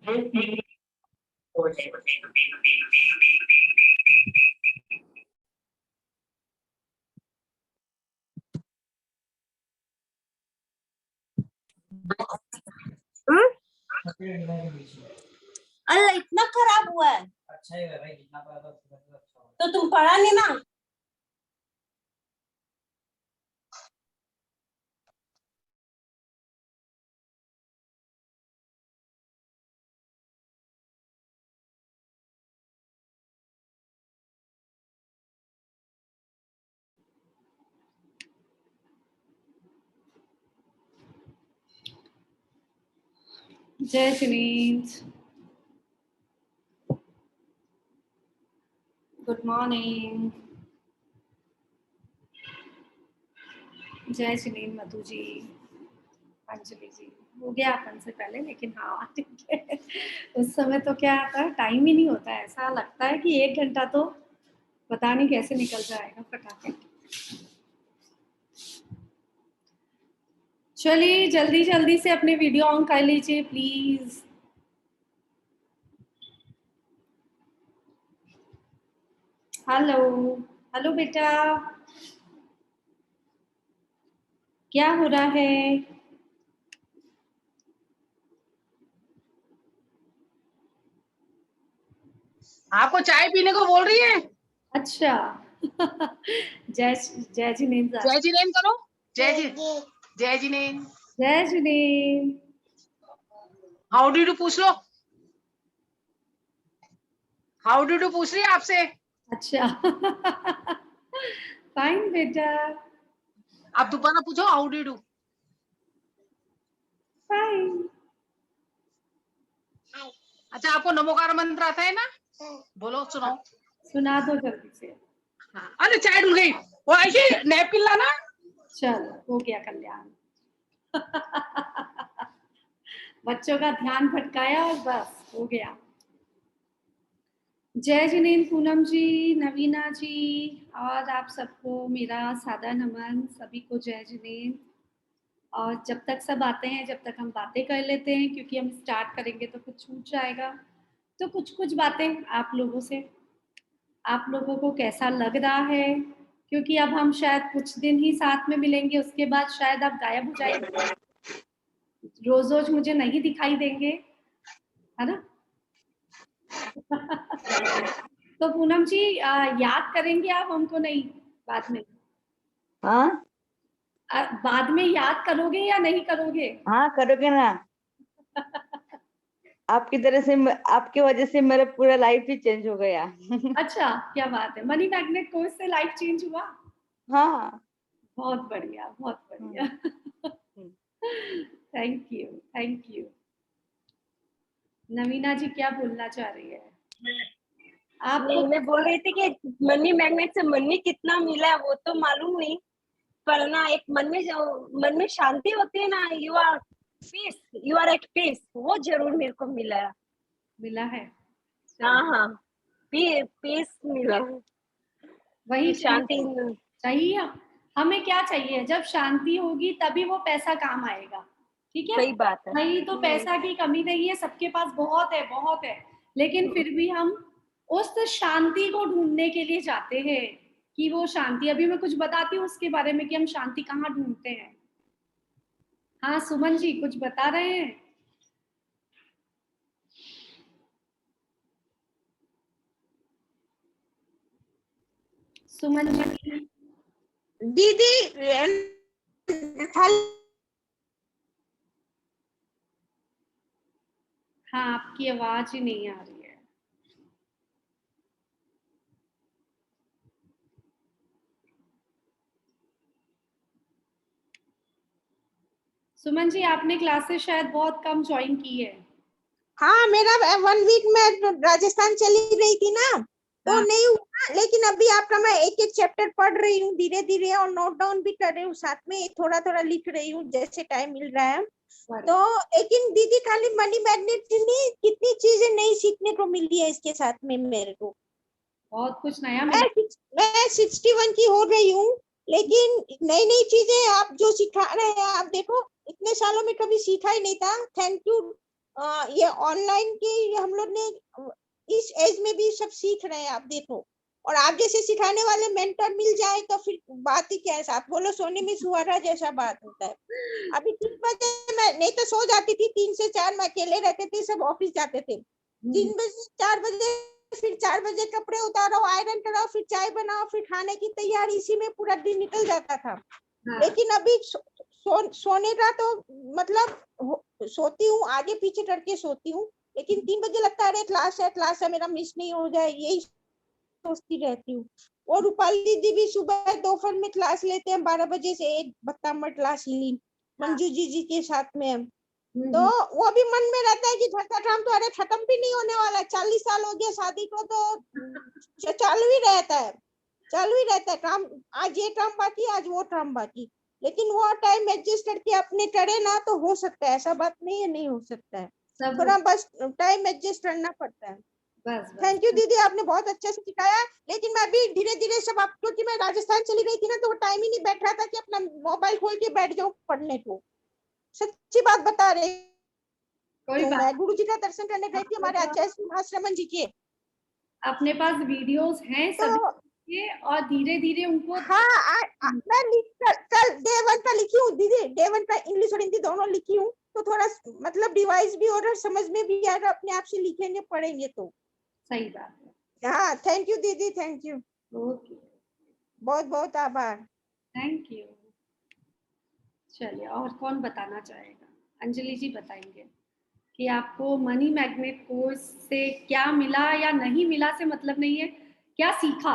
अल्लाह इतना खराब हुआ है। अच्छा ही भाई, जितना पढ़ा था तो तुम पढ़ा नहीं ना। जय सुनीत, गुड मॉर्निंग। जय सुनील, मधु जी, अंजलि जी। हो गया अपन से पहले, लेकिन हाँ ठीक है। उस समय तो क्या आता, टाइम ही नहीं होता है। ऐसा लगता है कि 1 घंटा तो पता नहीं कैसे निकल जाएगा फटाफट। चलिए जल्दी जल्दी से अपने वीडियो ऑन कर लीजिए प्लीज। हेलो हेलो बेटा, क्या हो रहा है? आपको चाय पीने को बोल रही है। अच्छा। जय जय जिनेन्द्र, जय जिनेन्द्र करो। जय जिनेन्द्र, जय जिनेन्द्र। हाउ डू यू पूछ लो। हाउ डू यू पूछ रही है आपसे। अच्छा। फाइन बेटा, आप दोबारा पूछो हाउ डू यू। फाइन। अच्छा, आपको नमोकार मंत्र आता है ना? बोलो, सुनाओ। सुना दो जल्दी से। हाँ। अरे चाय डूल गई, वो ऐसे नैपकिन लाना। चलो हो गया कल्याण। बच्चों का ध्यान भटकाया और बस हो गया। जय जिनेन्द्र पूनम जी, नवीना जी, और आप सबको मेरा सादा नमन। सभी को जय जिनेन्द्र। और जब तक सब आते हैं, जब तक हम बातें कर लेते हैं, क्योंकि हम स्टार्ट करेंगे तो कुछ छूट जाएगा। तो कुछ कुछ बातें आप लोगों से, आप लोगों को कैसा लग रहा है? क्योंकि अब हम शायद कुछ दिन ही साथ में मिलेंगे, उसके बाद शायद आप गायब हो जाएंगे, रोज रोज मुझे नहीं दिखाई देंगे, है ना? तो पूनम जी याद करेंगे आप हमको? नहीं, बाद में। हाँ बाद में याद करोगे या नहीं करोगे? हाँ, करोगे ना। आपकी तरह से आपकी वजह से मेरा पूरा लाइफ ही चेंज हो गया। अच्छा, क्या बात है। मनी मैग्नेट कोर्स से लाइफ चेंज हुआ? हाँ। बहुत बढ़िया, बहुत बढ़िया। Thank you, thank you. Naveena ji क्या बोलना चाह रही है? नहीं, मैं बोल रही थी कि मनी मैग्नेट से मनी कितना मिला है वो तो मालूम नहीं, पर ना एक मन में शांति होती है ना, you are peace, you are at peace, वो जरूर मेरे को मिला है। मिला है? हाँ हाँ, पीस मिला है, वही शांति। चाहिए। हमें क्या चाहिए? जब शांति होगी तभी वो पैसा काम आएगा। ठीक है, सही बात है। नहीं तो पैसा की कमी नहीं है, सबके पास बहुत है, बहुत है। लेकिन फिर भी हम उस शांति को ढूंढने के लिए जाते हैं कि वो शांति, अभी मैं कुछ बताती हूँ उसके बारे में कि हम शांति कहाँ ढूंढते हैं। हाँ सुमन जी कुछ बता रहे हैं? सुमन जी। दीदी हाँ, आपकी आवाज ही नहीं आ रही है। सुमन जी आपने क्लासेस शायद बहुत कम ज्वाइन की है। हाँ, मेरा 1 वीक में राजस्थान चली रही थी ना, तो हाँ। नहीं हुआ। लेकिन अभी आपका मैं एक एक चैप्टर पढ़ रही हूँ धीरे धीरे, और नोट डाउन भी कर रही हूँ, साथ में थोड़ा थोड़ा लिख रही हूँ जैसे टाइम मिल रहा है। तो लेकिन दीदी खाली मनी मैग्नेट नहीं, कितनी चीजें नई सीखने को मिली है इसके साथ में मेरे को। बहुत कुछ नया मैं 61 की हो रही हूँ, लेकिन नई नई चीजें आप जो सिखा रहे हैं, आप देखो इतने सालों में कभी सीखा ही नहीं था। थैंक यू ये ऑनलाइन के हम लोग ने इस एज में भी सब सीख रहे हैं, आप देखो। और आप जैसे सिखाने वाले मेंटर मिल जाए तो फिर बात ही क्या है। आप बोलो सोने में सुहारा जैसा बात होता है। अभी 3 बजे मैं नहीं तो सो जाती थी, 3 से 4 मैं अकेले रहते थे, सब ऑफिस जाते थे। 3 बजे 4 बजे फिर 4 बजे कपड़े उतारो, आयरन कराओ, फिर चाय बनाओ, फिर खाने की तैयारी, इसी में पूरा दिन निकल जाता था। लेकिन अभी सोने का तो मतलब सोती हूँ, आगे पीछे करके सोती हूँ, लेकिन 3 बजे लगता है अरे क्लास है मेरा मिस नहीं हो जाए, यही सोचती रहती हूँ। और रूपाली दीदी भी सुबह दोपहर में क्लास लेते हैं 12 बजे से 1 बत्तामर क्लास ली मंजू जी के साथ में। तो वो भी मन में रहता है कि घर का काम तो अरे खत्म भी नहीं होने वाला, 40 साल हो गया शादी को, तो चालू ही रहता है काम। आज ये काम बाकी, आज वो काम बाकी, लेकिन वो टाइम एडजस्ट करके अपने करे ना तो हो सकता है। ऐसा बात नहीं है नहीं हो सकता है, थोड़ा बस टाइम एडजस्ट करना पड़ता है। थैंक यू दीदी, आपने बहुत अच्छे से सिखाया। लेकिन मैं भी धीरे धीरे सब आप, क्योंकि मैं राजस्थान चली गई थी ना, तो वो टाइम ही नहीं बैठ रहा था कि अपना मोबाइल खोल के बैठ जाऊं पढ़ने को। सच्ची बात बता रही हूँ, मैं गुरु जी का दर्शन करने गई थी हमारे आचार्य महाश्रमण जी के। अपने पास वीडियोस हैं सभी के, और धीरे धीरे उनको मैं कल डे 1 का लिखी हूँ दीदी, डे 1 का इंग्लिश और हिंदी दोनों लिखी हूँ, तो थोड़ा मतलब डिवाइस भी और समझ में भी आएगा, अपने आप से लिखेंगे पढ़ेंगे तो सही बात है। हाँ थैंक यू दीदी, थैंक यू, ओके, बहुत बहुत आभार। Thank you. चलिए, और कौन बताना चाहेगा? अंजलि जी बताएंगे कि आपको मनी मैग्नेट कोर्स से क्या मिला या नहीं मिला से मतलब नहीं है, क्या सीखा?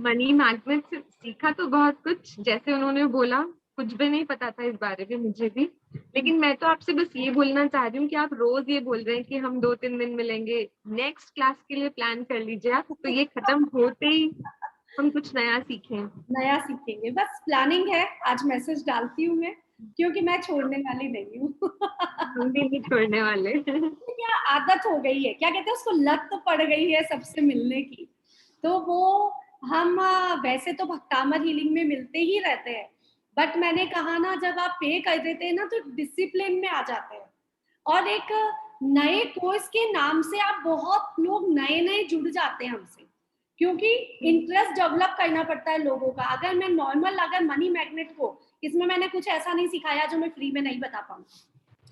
मनी मैग्नेट से सीखा तो बहुत कुछ, जैसे उन्होंने बोला कुछ भी नहीं पता था इस बारे में मुझे भी। लेकिन मैं तो आपसे बस ये बोलना चाह रही हूँ कि आप रोज ये बोल रहे हैं कि हम 2-3 दिन मिलेंगे, नेक्स्ट क्लास के लिए प्लान कर लीजिए आप, तो ये खत्म होते ही हम कुछ नया सीखें। नया सीखेंगे, बस प्लानिंग है। आज मैसेज डालती हूँ मैं, क्योंकि मैं छोड़ने वाली नहीं हूँ। हम भी नहीं छोड़ने वाले। क्या आदत हो गई है, क्या कहते हैं उसको, लत पड़ गई है सबसे मिलने की। तो वो हम वैसे तो भक्तामर हीलिंग में मिलते ही रहते हैं, बट मैंने कहा ना, जब आप पे कर देते हैं ना तो डिसिप्लिन में आ जाते हैं। और एक नए कोर्स के नाम से आप बहुत लोग नए नए जुड़ जाते हैं हमसे, क्योंकि इंटरेस्ट डेवलप करना पड़ता है लोगों का। अगर मैं नॉर्मल, अगर मनी मैग्नेट को, इसमें मैंने कुछ ऐसा नहीं सिखाया जो मैं फ्री में नहीं बता पाऊँ,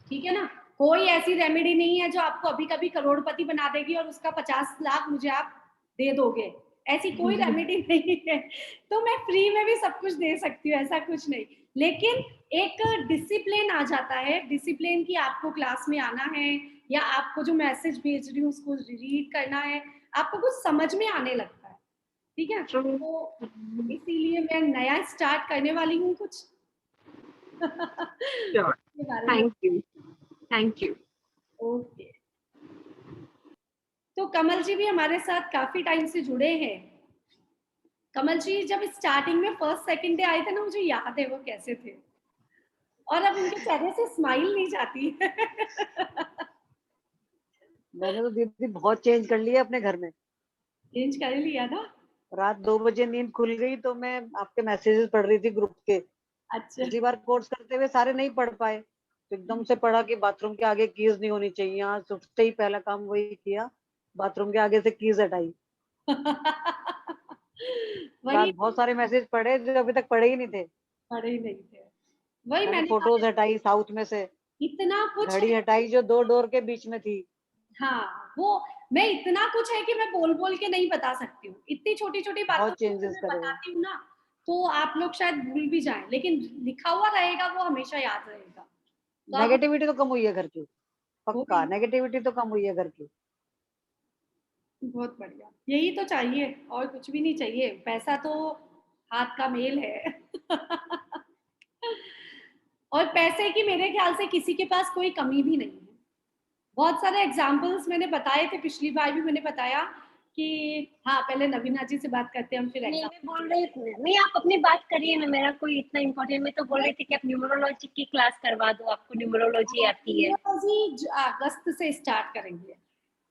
ठीक है ना। कोई ऐसी रेमेडी नहीं है जो आपको अभी कभी करोड़पति बना देगी और उसका 50 लाख मुझे आप दे दोगे, ऐसी कोई रेमेडी नहीं है। तो मैं फ्री में भी सब कुछ दे सकती हूँ, ऐसा कुछ नहीं। लेकिन एक डिसिप्लिन आ जाता है, डिसिप्लिन की आपको क्लास में आना है, या आपको जो मैसेज भेज रही हूँ उसको रीड करना है, आपको कुछ समझ में आने लगता है, ठीक है। तो इसीलिए मैं नया स्टार्ट करने वाली हूँ कुछ। Thank you. ओके, तो कमल जी भी हमारे साथ काफी टाइम से जुड़े हैं। कमल जी जब स्टार्टिंग में फर्स्ट सेकंड डे आए थे ना, मुझे याद है वो कैसे थे, और अब उनके चेहरे से स्माइल नहीं जाती है। मैंने तो दीदी बहुत चेंज कर लिया अपने घर में। चेंज कर लिया ना? रात 2 बजे नींद खुल गई तो मैं आपके मैसेजेस पढ़ रही थी ग्रुप के। अच्छा। पिछली बार कोर्स करते हुए सारे नहीं पढ़ पाए, तो एकदम से पढ़ा कि बाथरूम के आगे कीज नहीं होनी चाहिए। आज उठते ही पहला काम वही किया, बाथरूम के आगे से कीज हटाई। वही बहुत सारे मैसेज पढ़े जो अभी तक पढ़े ही नहीं थे। पढ़े ही नहीं थे। वही मैंने फोटोज हटाई साउथ में से, इतना कुछ घड़ी हटाई जो 2 डोर के बीच में थी। हाँ, वो मैं इतना कुछ है कि मैं बोल बोल के नहीं बता सकती हूँ। इतनी छोटी छोटी बातों को मैं बताती हूँ ना, तो आप लोग शायद भूल भी जाएं, लेकिन लिखा हुआ रहेगा वो हमेशा याद रहेगा। तो नेगेटिविटी तो कम हुई है घर की, पक्का नेगेटिविटी तो कम हुई है घर की। बहुत बढ़िया, यही तो चाहिए, और कुछ भी नहीं चाहिए। पैसा तो हाथ का मेल है। और पैसे की मेरे ख्याल से किसी के पास कोई कमी भी नहीं है। बहुत सारे एग्जाम्पल्स मैंने बताए थे, पिछली बार भी मैंने बताया कि हाँ, पहले नवीना जी से बात करते हैं हम, फिर नहीं मैं बोल रही थी, नहीं आप अपनी बात करिए ना, मेरा कोई इतना इम्पोर्टेंट। मैं तो बोल रही थी कि आप न्यूमरोलॉजी की क्लास करवा दो, आपको न्यूमरोलॉजी आती है। अगस्त से स्टार्ट करेंगे,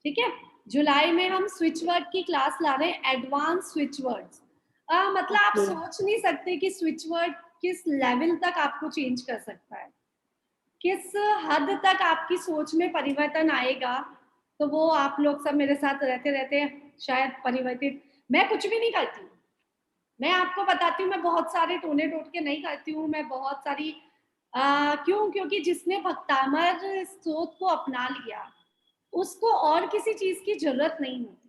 ठीक है। जुलाई में हम स्विच वर्ड की क्लास ला रहे हैं, एडवांस स्विच वर्ड्स। मतलब आप सोच नहीं सकते कि स्विच वर्ड किस लेवल तक आपको चेंज कर सकता है, किस हद तक आपकी सोच में परिवर्तन आएगा, तो वो आप लोग सब मेरे साथ रहते रहते शायद परिवर्तित। मैं कुछ भी नहीं करती हूँ, मैं आपको बताती हूँ, मैं बहुत सारे टोने टोटके नहीं करती हूँ, मैं बहुत सारी क्यों? क्योंकि जिसने भक्तामर स्रोत को अपना लिया उसको और किसी चीज की जरूरत नहीं होती।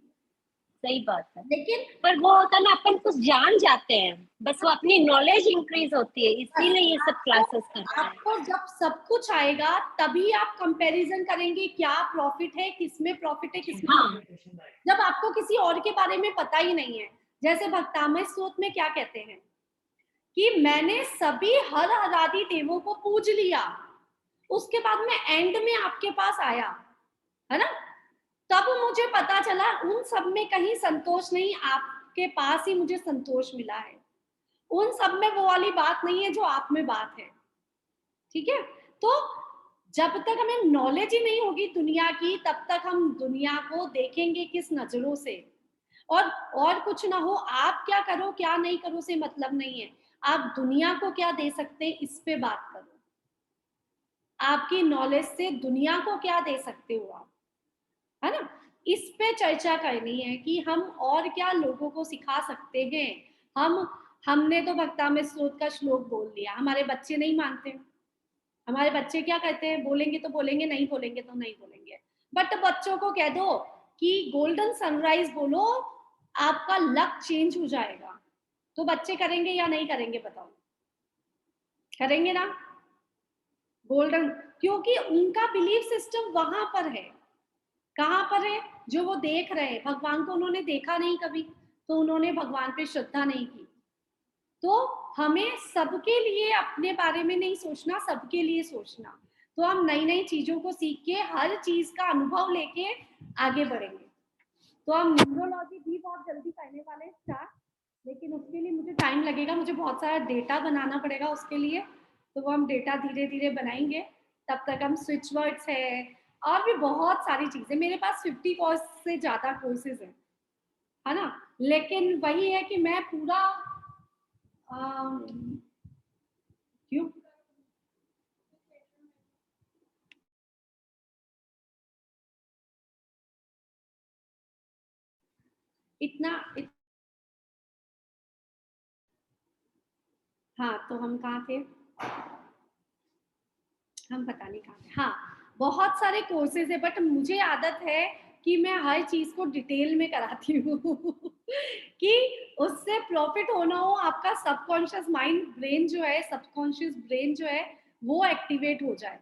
सही बात है, लेकिन पर वो होता है ना, अपन कुछ जान जाते हैं, बस वो अपनी नॉलेज इंक्रीज होती है, इसीलिए ये सब क्लासेस करते हैं। आपको जब सब कुछ आएगा तभी आप कंपैरिजन करेंगे, क्या प्रॉफिट है, किसमें प्रॉफिट है, किसमें हाँ। नहीं है। जब आपको किसी और के बारे में पता ही नहीं है, जैसे भक्तामय स्रोत में क्या कहते हैं कि मैंने सभी हर हरादी देवों को पूज लिया, उसके बाद में एंड में आपके पास आया, है ना, तब मुझे पता चला उन सब में कहीं संतोष नहीं, आपके पास ही मुझे संतोष मिला है। उन सब में वो वाली बात नहीं है जो आप में बात है, ठीक है। तो जब तक हमें नॉलेज ही नहीं होगी दुनिया की, तब तक हम दुनिया को देखेंगे किस नजरों से। और कुछ ना हो, आप क्या करो क्या नहीं करो से मतलब नहीं है, आप दुनिया को क्या दे सकते हैं इस पे बात करो। आपकी नॉलेज से दुनिया को क्या दे सकते हो आप, है ना, इस पे चर्चा करनी है कि हम और क्या लोगों को सिखा सकते हैं। हमने तो भक्तामृत स्रोत का श्लोक बोल लिया, हमारे बच्चे नहीं मानते। हमारे बच्चे क्या कहते हैं, बोलेंगे तो बोलेंगे, नहीं बोलेंगे तो नहीं बोलेंगे। बट बच्चों को कह दो कि गोल्डन सनराइज बोलो, आपका लक चेंज हो जाएगा, तो बच्चे करेंगे या नहीं करेंगे बताओ? करेंगे ना गोल्डन, क्योंकि उनका बिलीफ सिस्टम वहां पर है। कहाँ पर है? जो वो देख रहे हैं, भगवान को उन्होंने देखा नहीं कभी, तो उन्होंने भगवान पे श्रद्धा नहीं की। तो हमें सबके लिए अपने बारे में नहीं सोचना, सबके लिए सोचना। तो हम नई नई चीजों को सीख के हर चीज का अनुभव लेके आगे बढ़ेंगे। तो हम न्यूरोलॉजी भी बहुत जल्दी करने वाले स्टार्ट, लेकिन उसके लिए मुझे टाइम लगेगा, मुझे बहुत सारा डेटा बनाना पड़ेगा उसके लिए। तो वो हम डेटा धीरे धीरे बनाएंगे। तब तक हम स्विच वर्ड्स है और भी बहुत सारी चीजें, मेरे पास 50 कोर्स से ज्यादा कोर्सेज हैं, है ना। लेकिन वही है कि मैं पूरा क्यों हाँ, तो हम कहाँ थे, हम पता नहीं कहाँ थे। हाँ, बहुत सारे कोर्सेज है, बट मुझे आदत है कि मैं हर चीज को डिटेल में कराती हूँ कि उससे प्रॉफिट होना हो, आपका सबकॉन्शियस माइंड ब्रेन जो है, सबकॉन्शियस ब्रेन जो है वो एक्टिवेट हो जाए,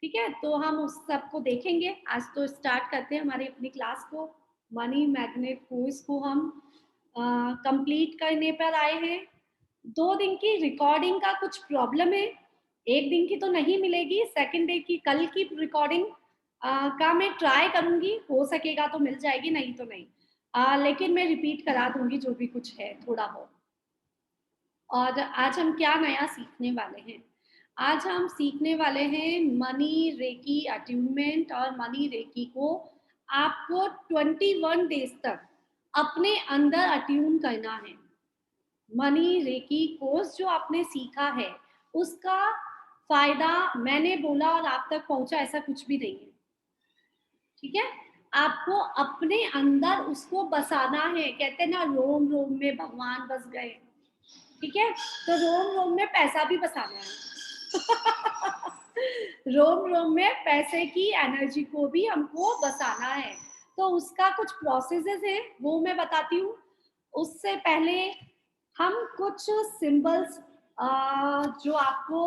ठीक है। तो हम उस सब को देखेंगे। आज तो स्टार्ट करते हैं हमारी अपनी क्लास को। मनी मैग्नेट कोर्स को हम कंप्लीट करने पर आए हैं। 2 दिन की रिकॉर्डिंग का कुछ प्रॉब्लम है, 1 दिन की तो नहीं मिलेगी, सेकंड डे की कल की रिकॉर्डिंग का मैं ट्राई करूंगी, हो सकेगा तो मिल जाएगी, नहीं तो नहीं। लेकिन मैं रिपीट करा दूंगी जो भी कुछ है थोड़ा बहुत। और आज हम क्या नया सीखने वाले हैं? आज हम सीखने वाले हैं मनी रेकी अट्यूनमेंट। और मनी रेकी को आपको 21 डेज तक अपने अंदर अट्यून करना है। मनी रेकी कोर्स जो आपने सीखा है उसका फायदा मैंने बोला और आप तक पहुंचा ऐसा कुछ भी नहीं है, ठीक है। आपको अपने अंदर उसको बसाना है। कहते हैं ना, रोम रोम में भगवान बस गए, ठीक है। तो रोम रोम में पैसा भी बसाना है रोम रोम में पैसे की एनर्जी को भी हमको बसाना है। तो उसका कुछ प्रोसेसेस है, वो मैं बताती हूँ। उससे पहले हम कुछ सिंबल्स, जो आपको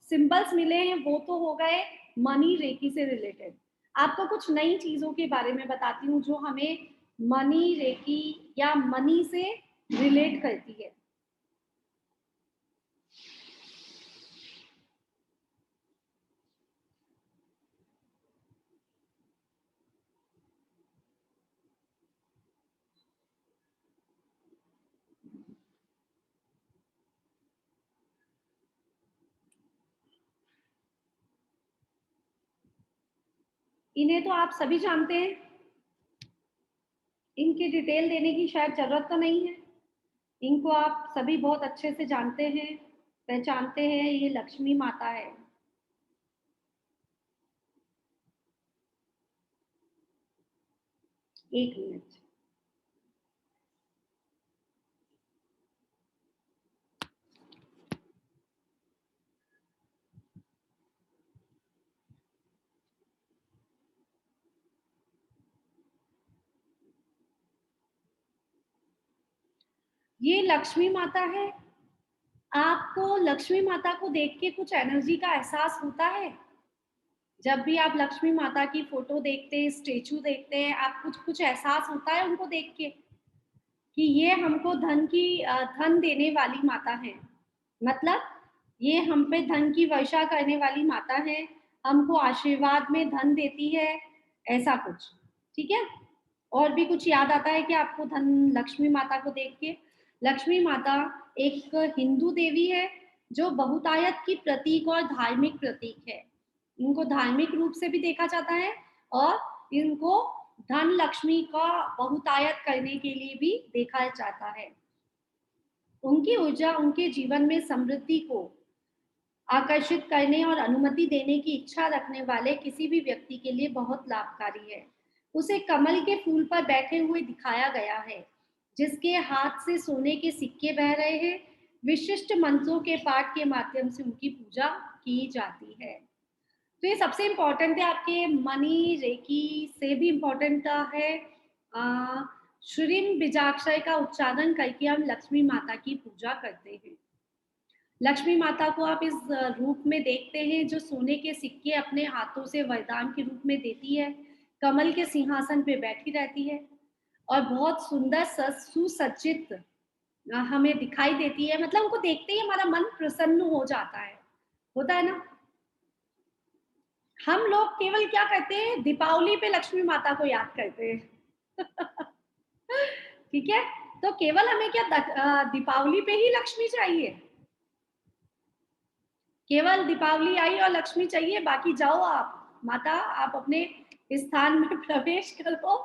सिंबल्स मिले हैं वो तो हो गए मनी रेकी से रिलेटेड। आपको कुछ नई चीजों के बारे में बताती हूँ जो हमें मनी रेकी या मनी से रिलेट करती है। इन्हें तो आप सभी जानते हैं, इनकी डिटेल देने की शायद जरूरत तो नहीं है। इनको आप सभी बहुत अच्छे से जानते हैं, पहचानते हैं। ये लक्ष्मी माता है, एक मिनट। ये लक्ष्मी माता है। आपको लक्ष्मी माता को देख के कुछ एनर्जी का एहसास होता है? जब भी आप लक्ष्मी माता की फोटो देखते हैं, स्टेचू देखते हैं, आप कुछ एहसास होता है उनको देख के कि ये हमको धन देने वाली माता है, मतलब ये हम पे धन की वर्षा करने वाली माता है, हमको आशीर्वाद में धन देती है, ऐसा कुछ, ठीक है? और भी कुछ याद आता है कि आपको लक्ष्मी माता को देख के? लक्ष्मी माता एक हिंदू देवी है जो बहुतायत की प्रतीक और धार्मिक प्रतीक है। इनको धार्मिक रूप से भी देखा जाता है और इनको धन लक्ष्मी का बहुतायत करने के लिए भी देखा जाता है। उनकी ऊर्जा उनके जीवन में समृद्धि को आकर्षित करने और अनुमति देने की इच्छा रखने वाले किसी भी व्यक्ति के लिए बहुत लाभकारी है। उसे कमल के फूल पर बैठे हुए दिखाया गया है, जिसके हाथ से सोने के सिक्के बह रहे हैं। विशिष्ट मंत्रों के पाठ के माध्यम से उनकी पूजा की जाती है। तो ये सबसे इम्पोर्टेंट है, आपके मनी रेकी से भी इम्पोर्टेंट है। श्रीम बीजाक्षर का उच्चारण करके हम लक्ष्मी माता की पूजा करते हैं। लक्ष्मी माता को आप इस रूप में देखते हैं जो सोने के सिक्के अपने हाथों से वरदान के रूप में देती है, कमल के सिंहासन पे बैठी रहती है और बहुत सुंदर सुसज्जित हमें दिखाई देती है। मतलब उनको देखते ही हमारा मन प्रसन्न हो जाता है, होता है ना? हम लोग केवल क्या करते हैं, दीपावली पे लक्ष्मी माता को याद करते हैं। ठीक है, तो केवल हमें क्या दीपावली पे ही लक्ष्मी चाहिए? केवल दीपावली आई और लक्ष्मी चाहिए, बाकी जाओ आप माता, आप अपने स्थान में प्रवेश करो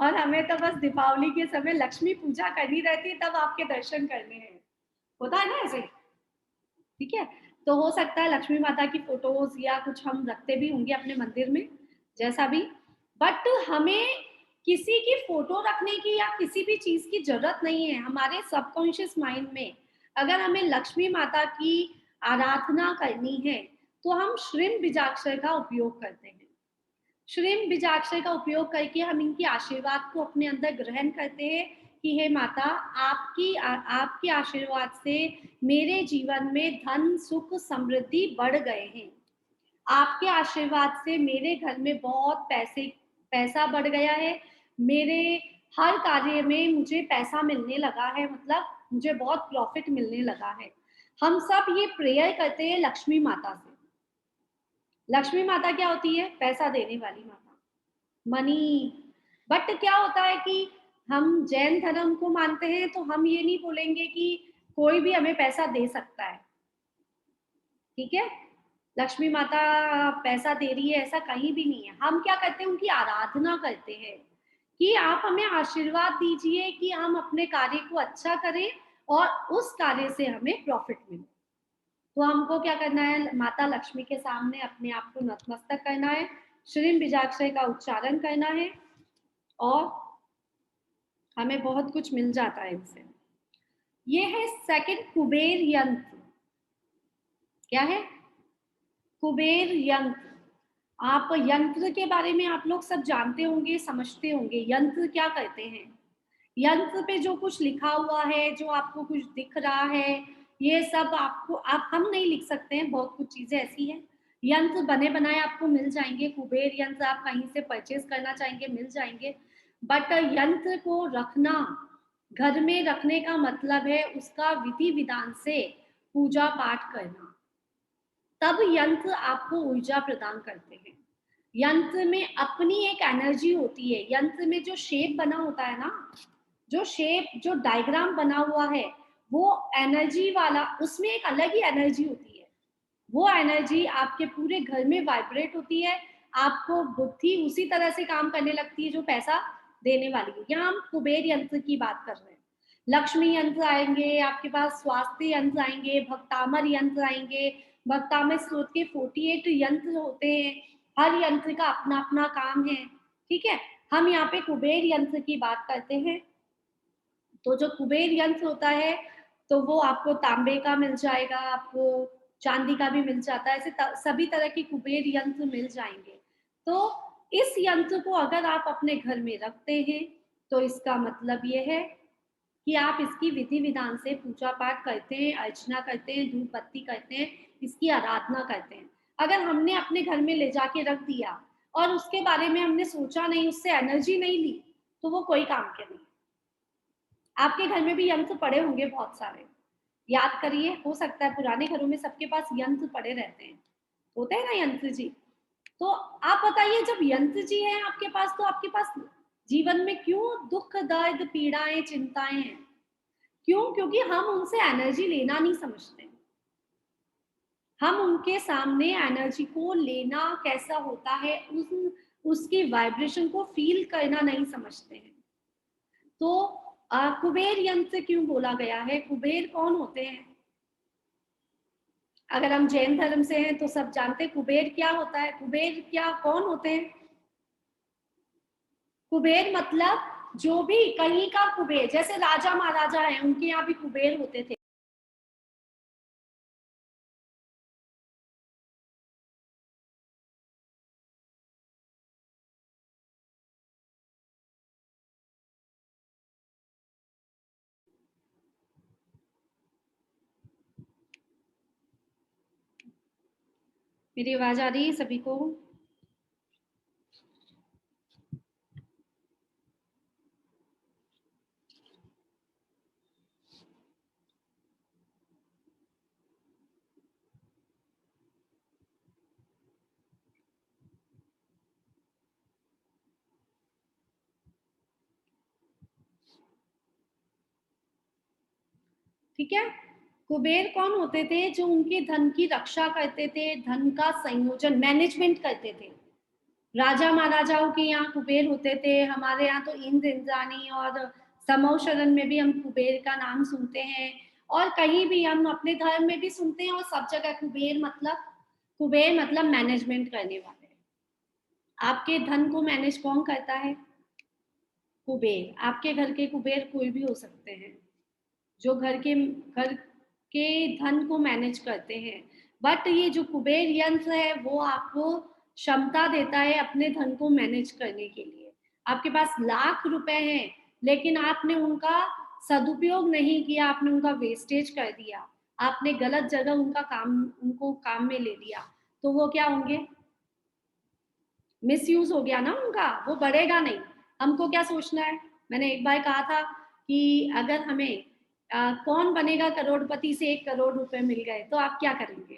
और हमें तो बस दीपावली के समय लक्ष्मी पूजा करनी रहती है, तब आपके दर्शन करने हैं। होता है ना ऐसे? ठीक है, तो हो सकता है लक्ष्मी माता की फोटोज या कुछ हम रखते भी होंगे अपने मंदिर में, जैसा भी, बट हमें किसी की फोटो रखने की या किसी भी चीज की जरूरत नहीं है। हमारे सबकॉन्शियस माइंड में अगर हमें लक्ष्मी माता की आराधना करनी है तो हम श्रीम बीजाक्षर का उपयोग करते हैं। श्रीम बीजाक्षर का उपयोग करके हम इनकी आशीर्वाद को अपने अंदर ग्रहण करते हैं कि हे माता, आपके आशीर्वाद से मेरे जीवन में धन सुख समृद्धि बढ़ गए हैं। आपके आशीर्वाद से मेरे घर में बहुत पैसा बढ़ गया है। मेरे हर कार्य में मुझे पैसा मिलने लगा है, मतलब मुझे बहुत प्रॉफिट मिलने लगा है। हम सब ये प्रेयर करते हैं लक्ष्मी माता से। लक्ष्मी माता क्या होती है? पैसा देने वाली माता, मनी। बट क्या होता है कि हम जैन धर्म को मानते हैं तो हम ये नहीं बोलेंगे कि कोई भी हमें पैसा दे सकता है, ठीक है? लक्ष्मी माता पैसा दे रही है ऐसा कहीं भी नहीं है। हम क्या करते हैं? उनकी आराधना करते हैं कि आप हमें आशीर्वाद दीजिए कि हम अपने कार्य को अच्छा करें और उस कार्य से हमें प्रॉफिट मिले। तो हमको क्या करना है? माता लक्ष्मी के सामने अपने आप को नतमस्तक करना है, श्रीम बीजाक्षर का उच्चारण करना है और हमें बहुत कुछ मिल जाता है इनसे। ये है सेकंड कुबेर यंत्र। क्या है? कुबेर यंत्र। आप यंत्र के बारे में आप लोग सब जानते होंगे, समझते होंगे। यंत्र क्या करते हैं? यंत्र पे जो कुछ लिखा हुआ है, जो आपको कुछ दिख रहा है, ये सब हम नहीं लिख सकते हैं। बहुत कुछ चीजें ऐसी हैं, यंत्र बने बनाए आपको मिल जाएंगे। कुबेर यंत्र आप कहीं से परचेज करना चाहेंगे, मिल जाएंगे। बट यंत्र को रखना, घर में रखने का मतलब है उसका विधि विधान से पूजा पाठ करना, तब यंत्र आपको ऊर्जा प्रदान करते हैं। यंत्र में अपनी एक एनर्जी होती है। यंत्र में जो शेप बना होता है ना, जो डायग्राम बना हुआ है, वो एनर्जी वाला, उसमें एक अलग ही एनर्जी होती है। वो एनर्जी आपके पूरे घर में वाइब्रेट होती है। आपको बुद्धि उसी तरह से काम करने लगती है जो पैसा देने वाली है। यहाँ हम कुबेर यंत्र की बात कर रहे हैं। लक्ष्मी यंत्र आएंगे आपके पास, स्वास्थ्य यंत्र आएंगे, भक्तामर यंत्र आएंगे। भक्तामर स्रोत के 48 यंत्र होते हैं। हर यंत्र का अपना अपना काम है, ठीक है, हम यहाँ पे कुबेर यंत्र की बात करते हैं। तो जो कुबेर यंत्र होता है तो वो आपको तांबे का मिल जाएगा, आपको चांदी का भी मिल जाता है, ऐसे सभी तरह के कुबेर यंत्र मिल जाएंगे। तो इस यंत्र को अगर आप अपने घर में रखते हैं तो इसका मतलब ये है कि आप इसकी विधि विधान से पूजा पाठ करते हैं, अर्चना करते हैं, धूप बत्ती करते हैं, इसकी आराधना करते हैं। अगर हमने अपने घर में ले जाके रख दिया और उसके बारे में हमने सोचा नहीं, उससे एनर्जी नहीं ली, तो वो कोई काम के नहीं। आपके घर में भी यंत्र पड़े होंगे बहुत सारे, याद करिए, हो सकता है पुराने घरों में सबके पास यंत्र पड़े रहते हैं, होते हैं ना यंत्र जी। तो आप बताइए, जब यंत्र जी है आपके पास, तो आपके पास जीवन में क्यों दुख, दर्द, पीड़ाएं, चिंताएं हैं? क्यों? क्योंकि हम उनसे एनर्जी लेना नहीं समझते। हम उनके सामने एनर्जी को लेना कैसा होता है, उसकी वाइब्रेशन को फील करना नहीं समझते हैं। तो कुबेर यंत्र क्यों बोला गया है? कुबेर कौन होते हैं? अगर हम जैन धर्म से हैं तो सब जानते हैं कुबेर क्या होता है। कुबेर क्या, कौन होते हैं? कुबेर मतलब जो भी कहीं का कुबेर, जैसे राजा महाराजा हैं, उनके यहाँ भी कुबेर होते थे। मेरी आवाज आ रही है सभी को? ठीक है, कुबेर कौन होते थे? जो उनके धन की रक्षा करते थे, धन का संयोजन, मैनेजमेंट करते थे। राजा महाराजाओं के यहाँ कुबेर होते थे। हमारे यहाँ तो इंद्र, इंद्राणी और समव शरण में भी हम कुबेर का नाम सुनते हैं, और कहीं भी हम अपने धर्म में भी सुनते हैं, और सब जगह कुबेर मतलब मैनेजमेंट करने वाले। आपके धन को मैनेज कौन करता है? कुबेर। आपके घर के कुबेर कोई भी हो सकते हैं, जो घर के धन को मैनेज करते हैं। बट ये जो कुबेर यंत्र है वो आपको क्षमता देता है अपने धन को मैनेज करने के लिए। आपके पास लाख रुपए हैं लेकिन आपने उनका सदुपयोग नहीं किया, आपने उनका वेस्टेज कर दिया, आपने गलत जगह उनको काम में ले लिया, तो वो क्या होंगे? मिसयूज हो गया ना उनका, वो बढ़ेगा नहीं। हमको क्या सोचना है? मैंने एक बार कहा था कि अगर हमें कौन बनेगा करोड़पति से 1 करोड़ रुपए मिल गए तो आप क्या करेंगे?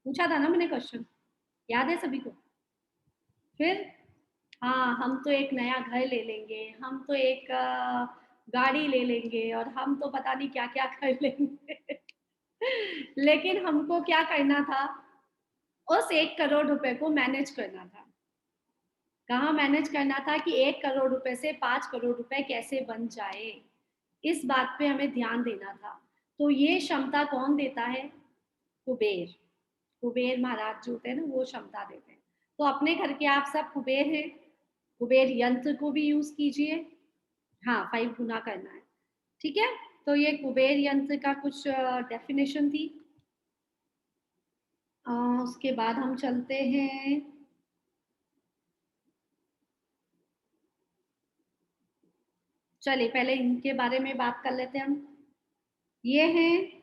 पूछा था ना मैंने क्वेश्चन, याद है सभी को? फिर हाँ, हम तो एक नया घर ले लेंगे, हम तो एक गाड़ी ले लेंगे, और हम तो पता नहीं क्या क्या कर लेंगे। लेकिन हमको क्या करना था? उस 1 करोड़ रुपए को मैनेज करना था। कहाँ मैनेज करना था? कि 1 करोड़ रुपए से 5 करोड़ रुपए कैसे बन जाए, इस बात पे हमें ध्यान देना था। तो ये क्षमता कौन देता है? कुबेर। कुबेर महाराज जो होते हैं ना, वो क्षमता देते हैं। तो अपने घर के आप सब कुबेर हैं, कुबेर यंत्र को भी यूज कीजिए। हाँ, 5 गुना करना है, ठीक है। तो ये कुबेर यंत्र का कुछ डेफिनेशन थी। उसके बाद हम चलते हैं, चलिए पहले इनके बारे में बात कर लेते हैं हम। ये हैं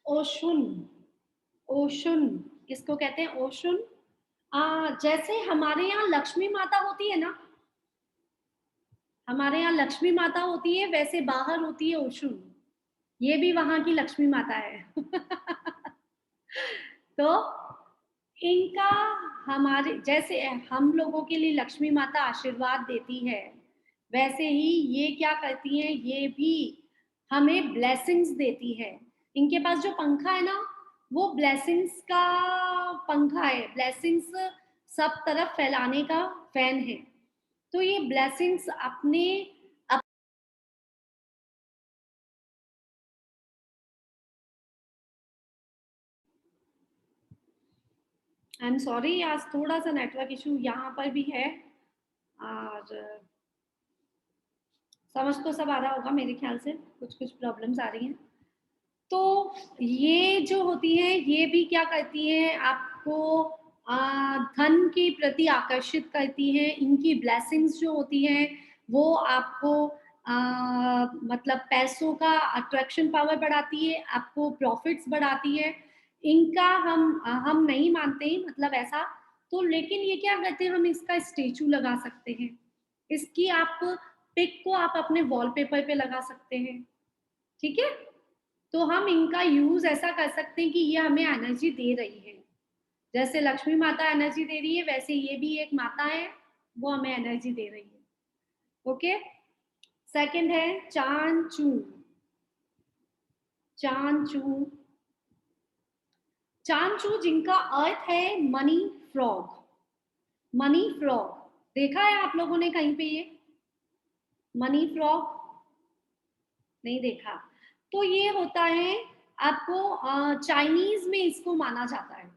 ओशुन। ओशुन किसको कहते हैं? ओशुन। जैसे हमारे यहाँ लक्ष्मी माता होती है ना, हमारे यहाँ लक्ष्मी माता होती है, वैसे बाहर होती है ओशुन। ये भी वहां की लक्ष्मी माता है। तो इनका हमारे जैसे हम लोगों के लिए लक्ष्मी माता आशीर्वाद देती है, वैसे ही ये क्या करती हैं? ये भी हमें ब्लेसिंग्स देती है। इनके पास जो पंखा है ना, वो ब्लेसिंग्स का पंखा है, ब्लेसिंग्स सब तरफ फैलाने का फैन है। तो ये ब्लेसिंग्स अपने आई एम सॉरी, आज थोड़ा सा नेटवर्क इशू यहाँ पर भी है, और समझ तो सब आ रहा होगा मेरे ख्याल से, कुछ कुछ प्रॉब्लम्स आ रही हैं। तो ये जो होती है, ये भी क्या करती है, आपको धन के प्रति आकर्षित करती है। इनकी ब्लेसिंग्स जो होती हैं वो आपको मतलब पैसों का अट्रैक्शन पावर बढ़ाती है, आपको प्रॉफिट्स बढ़ाती है। इनका हम नहीं मानते मतलब ऐसा, तो लेकिन ये क्या करते हैं, हम इसका स्टेचू लगा सकते हैं, इसकी आप पिक को आप अपने वॉलपेपर पे लगा सकते हैं, ठीक है। तो हम इनका यूज ऐसा कर सकते हैं कि ये हमें एनर्जी दे रही है, जैसे लक्ष्मी माता एनर्जी दे रही है, वैसे ये भी एक माता है, वो हमें एनर्जी दे रही है। ओके, सेकंड है चांचू। चांचू, चांचू जिनका अर्थ है मनी फ्रॉग। मनी फ्रॉग देखा है आप लोगों ने कहीं पे ये मनी फ्रॉग? नहीं देखा। तो ये होता है आपको चाइनीज में इसको माना जाता है,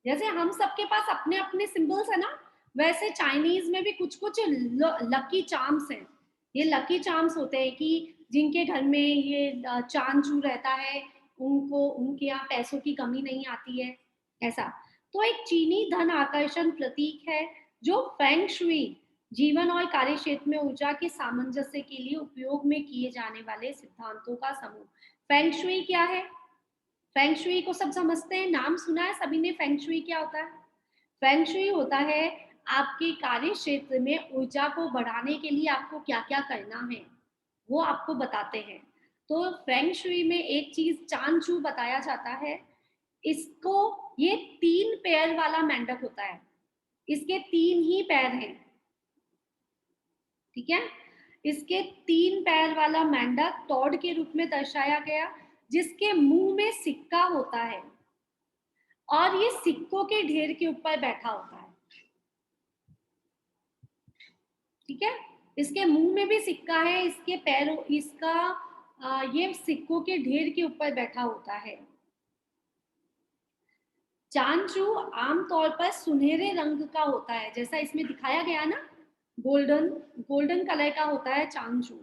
जैसे हम सबके पास अपने अपने सिंबल्स है ना, वैसे चाइनीज में भी कुछ कुछ लकी चार्म्स हैं। ये लकी चार्म्स होते हैं कि जिनके घर में ये चांचू रहता है, उनको उनके यहाँ पैसों की कमी नहीं आती है, ऐसा। तो एक चीनी धन आकर्षण प्रतीक है जो फेंग शुई जीवन और कार्य क्षेत्र में ऊर्जा के सामंजस्य के लिए उपयोग में किए जाने वाले सिद्धांतों का समूह। फेंग शुई क्या है? फेंग शुई को सब समझते हैं, नाम सुना है सभी ने। फेंग शुई क्या होता है? फेंग शुई होता है आपके कार्य क्षेत्र में ऊर्जा को बढ़ाने के लिए आपको क्या क्या करना है, वो आपको बताते हैं। तो फेंग शुई में एक चीज चांचू बताया जाता है। इसको, ये 3 पैर वाला मेंढक होता है, इसके 3 ही पैर हैं, ठीक है। इसके 3 पैर वाला मेंढक टॉड के रूप में दर्शाया गया, जिसके मुंह में सिक्का होता है और ये सिक्कों के ढेर के ऊपर बैठा होता है, ठीक है। इसके मुंह में भी सिक्का है, इसके पैरों, इसका ये सिक्कों के ढेर के ऊपर बैठा होता है। चांचू आमतौर पर सुनहरे रंग का होता है, जैसा इसमें दिखाया गया ना, गोल्डन गोल्डन कलर का होता है चांचू।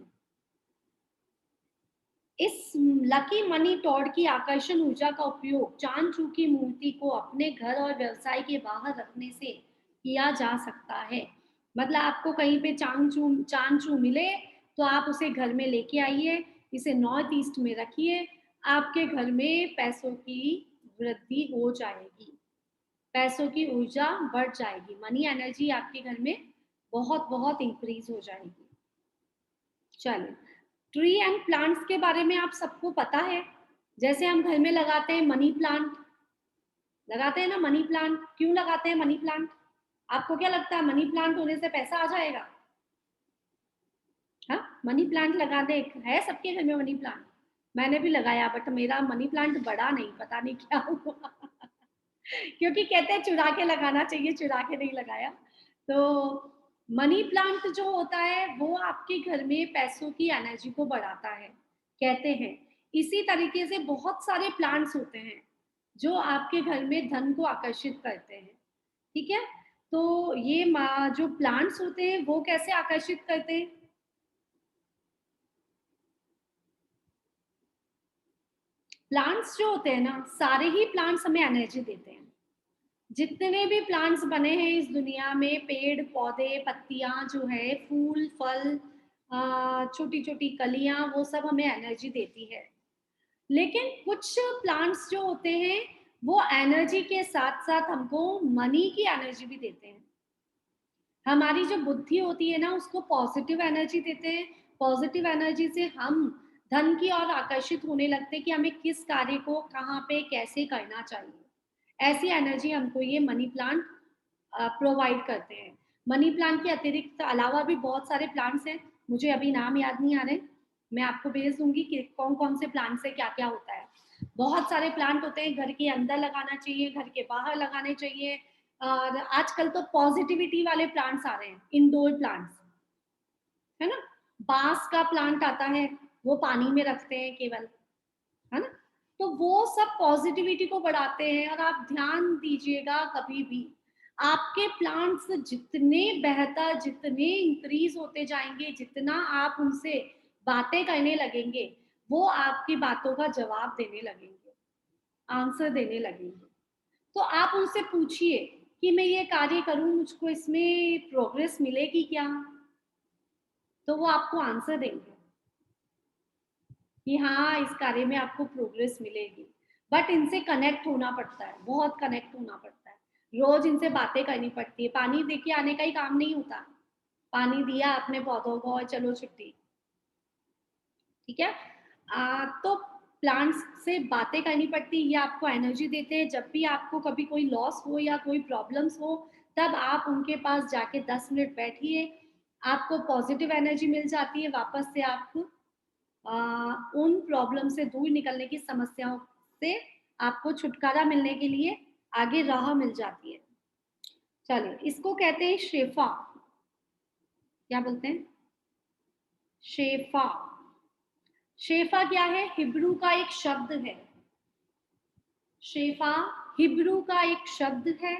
इस लकी मनी टॉड की आकर्षण ऊर्जा का उपयोग चांचू की मूर्ति को अपने घर और व्यवसाय के बाहर रखने से किया जा सकता है। मतलब आपको कहीं पे चांचू मिले तो आप उसे घर में लेके आइए, इसे नॉर्थ ईस्ट में रखिए, आपके घर में पैसों की वृद्धि हो जाएगी, पैसों की ऊर्जा बढ़ जाएगी, मनी एनर्जी आपके घर में बहुत बहुत इंक्रीज हो जाएगी। चलिए, ट्री एंड प्लांट्स के बारे में आप सबको पता है, जैसे हम घर में लगाते हैं मनी प्लांट, लगाते हैं ना मनी प्लांट। क्यों लगाते हैं मनी प्लांट? आपको क्या लगता है मनी प्लांट होने से पैसा आ जाएगा? हाँ, मनी प्लांट लगा दे, है सबके घर में मनी प्लांट। मैंने भी लगाया, बट मेरा मनी प्लांट बड़ा नहीं, पता नहीं क्या हुआ क्योंकि कहते हैं चुरा के लगाना चाहिए, चुरा के नहीं लगाया। तो मनी प्लांट जो होता है वो आपके घर में पैसों की एनर्जी को बढ़ाता है, कहते हैं। इसी तरीके से बहुत सारे प्लांट्स होते हैं जो आपके घर में धन को आकर्षित करते हैं, ठीक है। तो ये जो प्लांट्स होते हैं वो कैसे आकर्षित करते हैं? प्लांट्स जो होते हैं ना, सारे ही प्लांट्स हमें एनर्जी देते हैं। जितने भी प्लांट्स बने हैं इस दुनिया में, पेड़ पौधे, पत्तियां जो है, फूल फल, छोटी छोटी कलियां, वो सब हमें एनर्जी देती है। लेकिन कुछ प्लांट्स जो होते हैं वो एनर्जी के साथ साथ हमको मनी की एनर्जी भी देते हैं। हमारी जो बुद्धि होती है ना, उसको पॉजिटिव एनर्जी देते हैं। पॉजिटिव एनर्जी से हम धन की ओर आकर्षित होने लगते हैं कि हमें किस कार्य को कहाँ पे कैसे करना चाहिए। ऐसी एनर्जी हमको ये मनी प्लांट प्रोवाइड करते हैं। मनी प्लांट के अतिरिक्त अलावा भी बहुत सारे प्लांट्स हैं, मुझे अभी नाम याद नहीं आ रहे, मैं आपको भेज दूंगी कि कौन कौन से प्लांट से क्या क्या होता है। बहुत सारे प्लांट होते हैं, घर के अंदर लगाना चाहिए, घर के बाहर लगाने चाहिए। और आजकल तो पॉजिटिविटी वाले प्लांट्स आ रहे हैं, इंडोर प्लांट्स, है ना। बांस का प्लांट आता है, वो पानी में रखते हैं केवल, है ना। तो वो सब पॉजिटिविटी को बढ़ाते हैं। और आप ध्यान दीजिएगा, कभी भी आपके प्लांट्स जितने बेहतर, जितने इंक्रीज होते जाएंगे, जितना आप उनसे बातें करने लगेंगे, वो आपकी बातों का जवाब देने लगेंगे, आंसर देने लगेंगे। तो आप उनसे पूछिए कि मैं ये कार्य करूं, मुझको इसमें प्रोग्रेस मिलेगी क्या? तो वो आपको आंसर देंगे कि हाँ, इस कार्य में आपको प्रोग्रेस मिलेगी। बट इनसे कनेक्ट होना पड़ता है, बहुत कनेक्ट होना पड़ता है, रोज इनसे बातें करनी पड़ती है। पानी देके आने का ही काम नहीं होता, पानी दिया अपने पौधों को और चलो छुट्टी, ठीक है। तो प्लांट्स से बातें करनी पड़ती है, ये आपको एनर्जी देते हैं। जब भी आपको कभी कोई लॉस हो या कोई प्रॉब्लम्स हो, तब आप उनके पास जाके 10 मिनट बैठिए, आपको पॉजिटिव एनर्जी मिल जाती है, वापस से आप उन प्रॉब्लम से दूर निकलने की, समस्याओं से आपको छुटकारा मिलने के लिए आगे राह मिल जाती है। चलिए, इसको कहते हैं शेफा। क्या बोलते हैं? शेफा। शेफा क्या है? हिब्रू का एक शब्द है। शेफा हिब्रू का एक शब्द है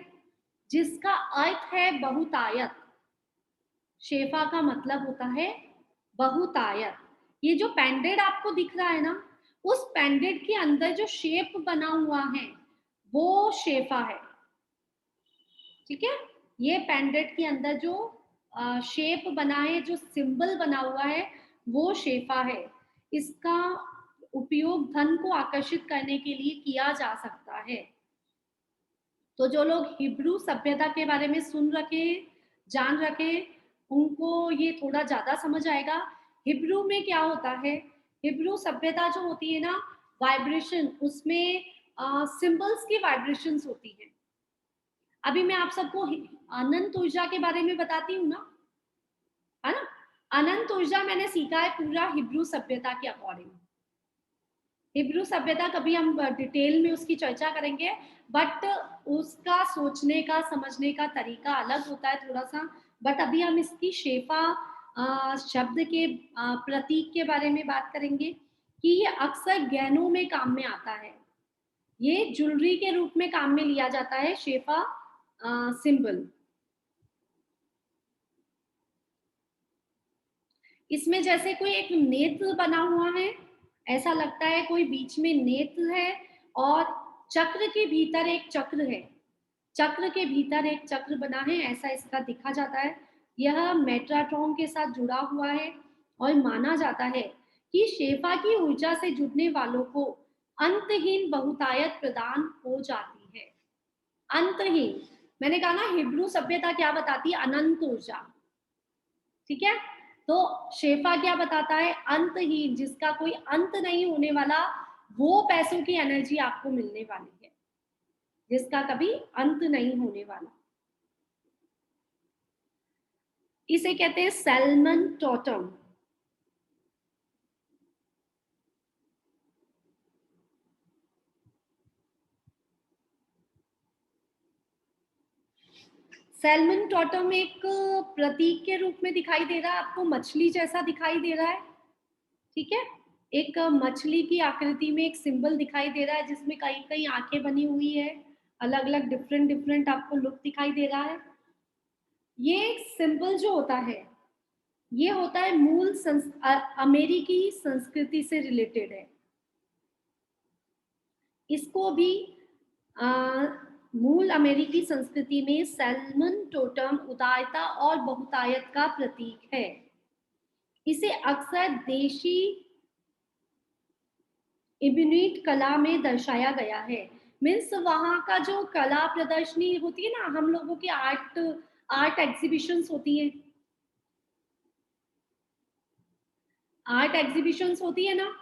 जिसका अर्थ है बहुतायत। शेफा का मतलब होता है बहुतायत। ये जो पेंडेंट आपको दिख रहा है ना, उस पेंडेंट के अंदर जो शेप बना हुआ है वो शेफा है, ठीक है। ये पेंडेंट के अंदर जो शेप बना है, जो सिंबल बना हुआ है, वो शेफा है। इसका उपयोग धन को आकर्षित करने के लिए किया जा सकता है। तो जो लोग हिब्रू सभ्यता के बारे में सुन रखे, जान रखे, उनको ये थोड़ा ज्यादा समझ आएगा। हिब्रू में क्या होता है? हिब्रू सभ्यता जो होती है ना, वाइब्रेशन, उसमें सिंबल्स की वाइब्रेशंस होती है। अभी मैं आप सबको अनंत ऊर्जा के बारे में बताती हूँ ना, है ना। अनंत ऊर्जा मैंने सीखा है पूरा हिब्रू सभ्यता के अकॉर्डिंग। हिब्रू सभ्यता कभी हम डिटेल में उसकी चर्चा करेंगे, बट उसका सोचने का, समझने का तरीका अलग होता है थोड़ा सा। बट अभी हम इसकी शेफा शब्द के प्रतीक के बारे में बात करेंगे कि ये अक्सर गहनों में काम में आता है। ये ज्वेलरी के रूप में काम में लिया जाता है, शेफा सिंबल। इसमें जैसे कोई एक नेत्र बना हुआ है, ऐसा लगता है कोई बीच में नेत्र है, और चक्र के भीतर एक चक्र है, चक्र के भीतर एक चक्र बना है, ऐसा इसका दिखा जाता है। यह मेट्राट्रॉन के साथ जुड़ा हुआ है और माना जाता है कि शेफा की ऊर्जा से जुड़ने वालों को अंतहीन बहुतायत प्रदान हो जाती है। अंतहीन, मैंने कहा ना, हिब्रू सभ्यता क्या बताती है? अनंत ऊर्जा, ठीक है। तो शेफा क्या बताता है? अंतहीन, जिसका कोई अंत नहीं होने वाला, वो पैसों की एनर्जी आपको मिलने वाली है, जिसका कभी अंत नहीं होने वाला। इसे कहते हैं सैल्मन टोटम। सैल्मन टोटम एक प्रतीक के रूप में दिखाई दे रहा है आपको, मछली जैसा दिखाई दे रहा है, ठीक है। एक मछली की आकृति में एक सिंबल दिखाई दे रहा है, जिसमें कई कई आंखें बनी हुई है, अलग अलग डिफरेंट डिफरेंट आपको लुक दिखाई दे रहा है। ये सिंबल जो होता है, ये होता है अमेरिकी संस्कृति से रिलेटेड है। इसको भी मूल अमेरिकी संस्कृति में सैल्मन टोटम उदारता और बहुतायत का प्रतीक है। इसे अक्सर देशी इब्निट कला में दर्शाया गया है। मीन्स वहाँ का जो कला प्रदर्शनी होती है ना, हम लोगों की आर्ट एग्जीबिशंस होती है, आर्ट एग्जीबिशंस होती है ना,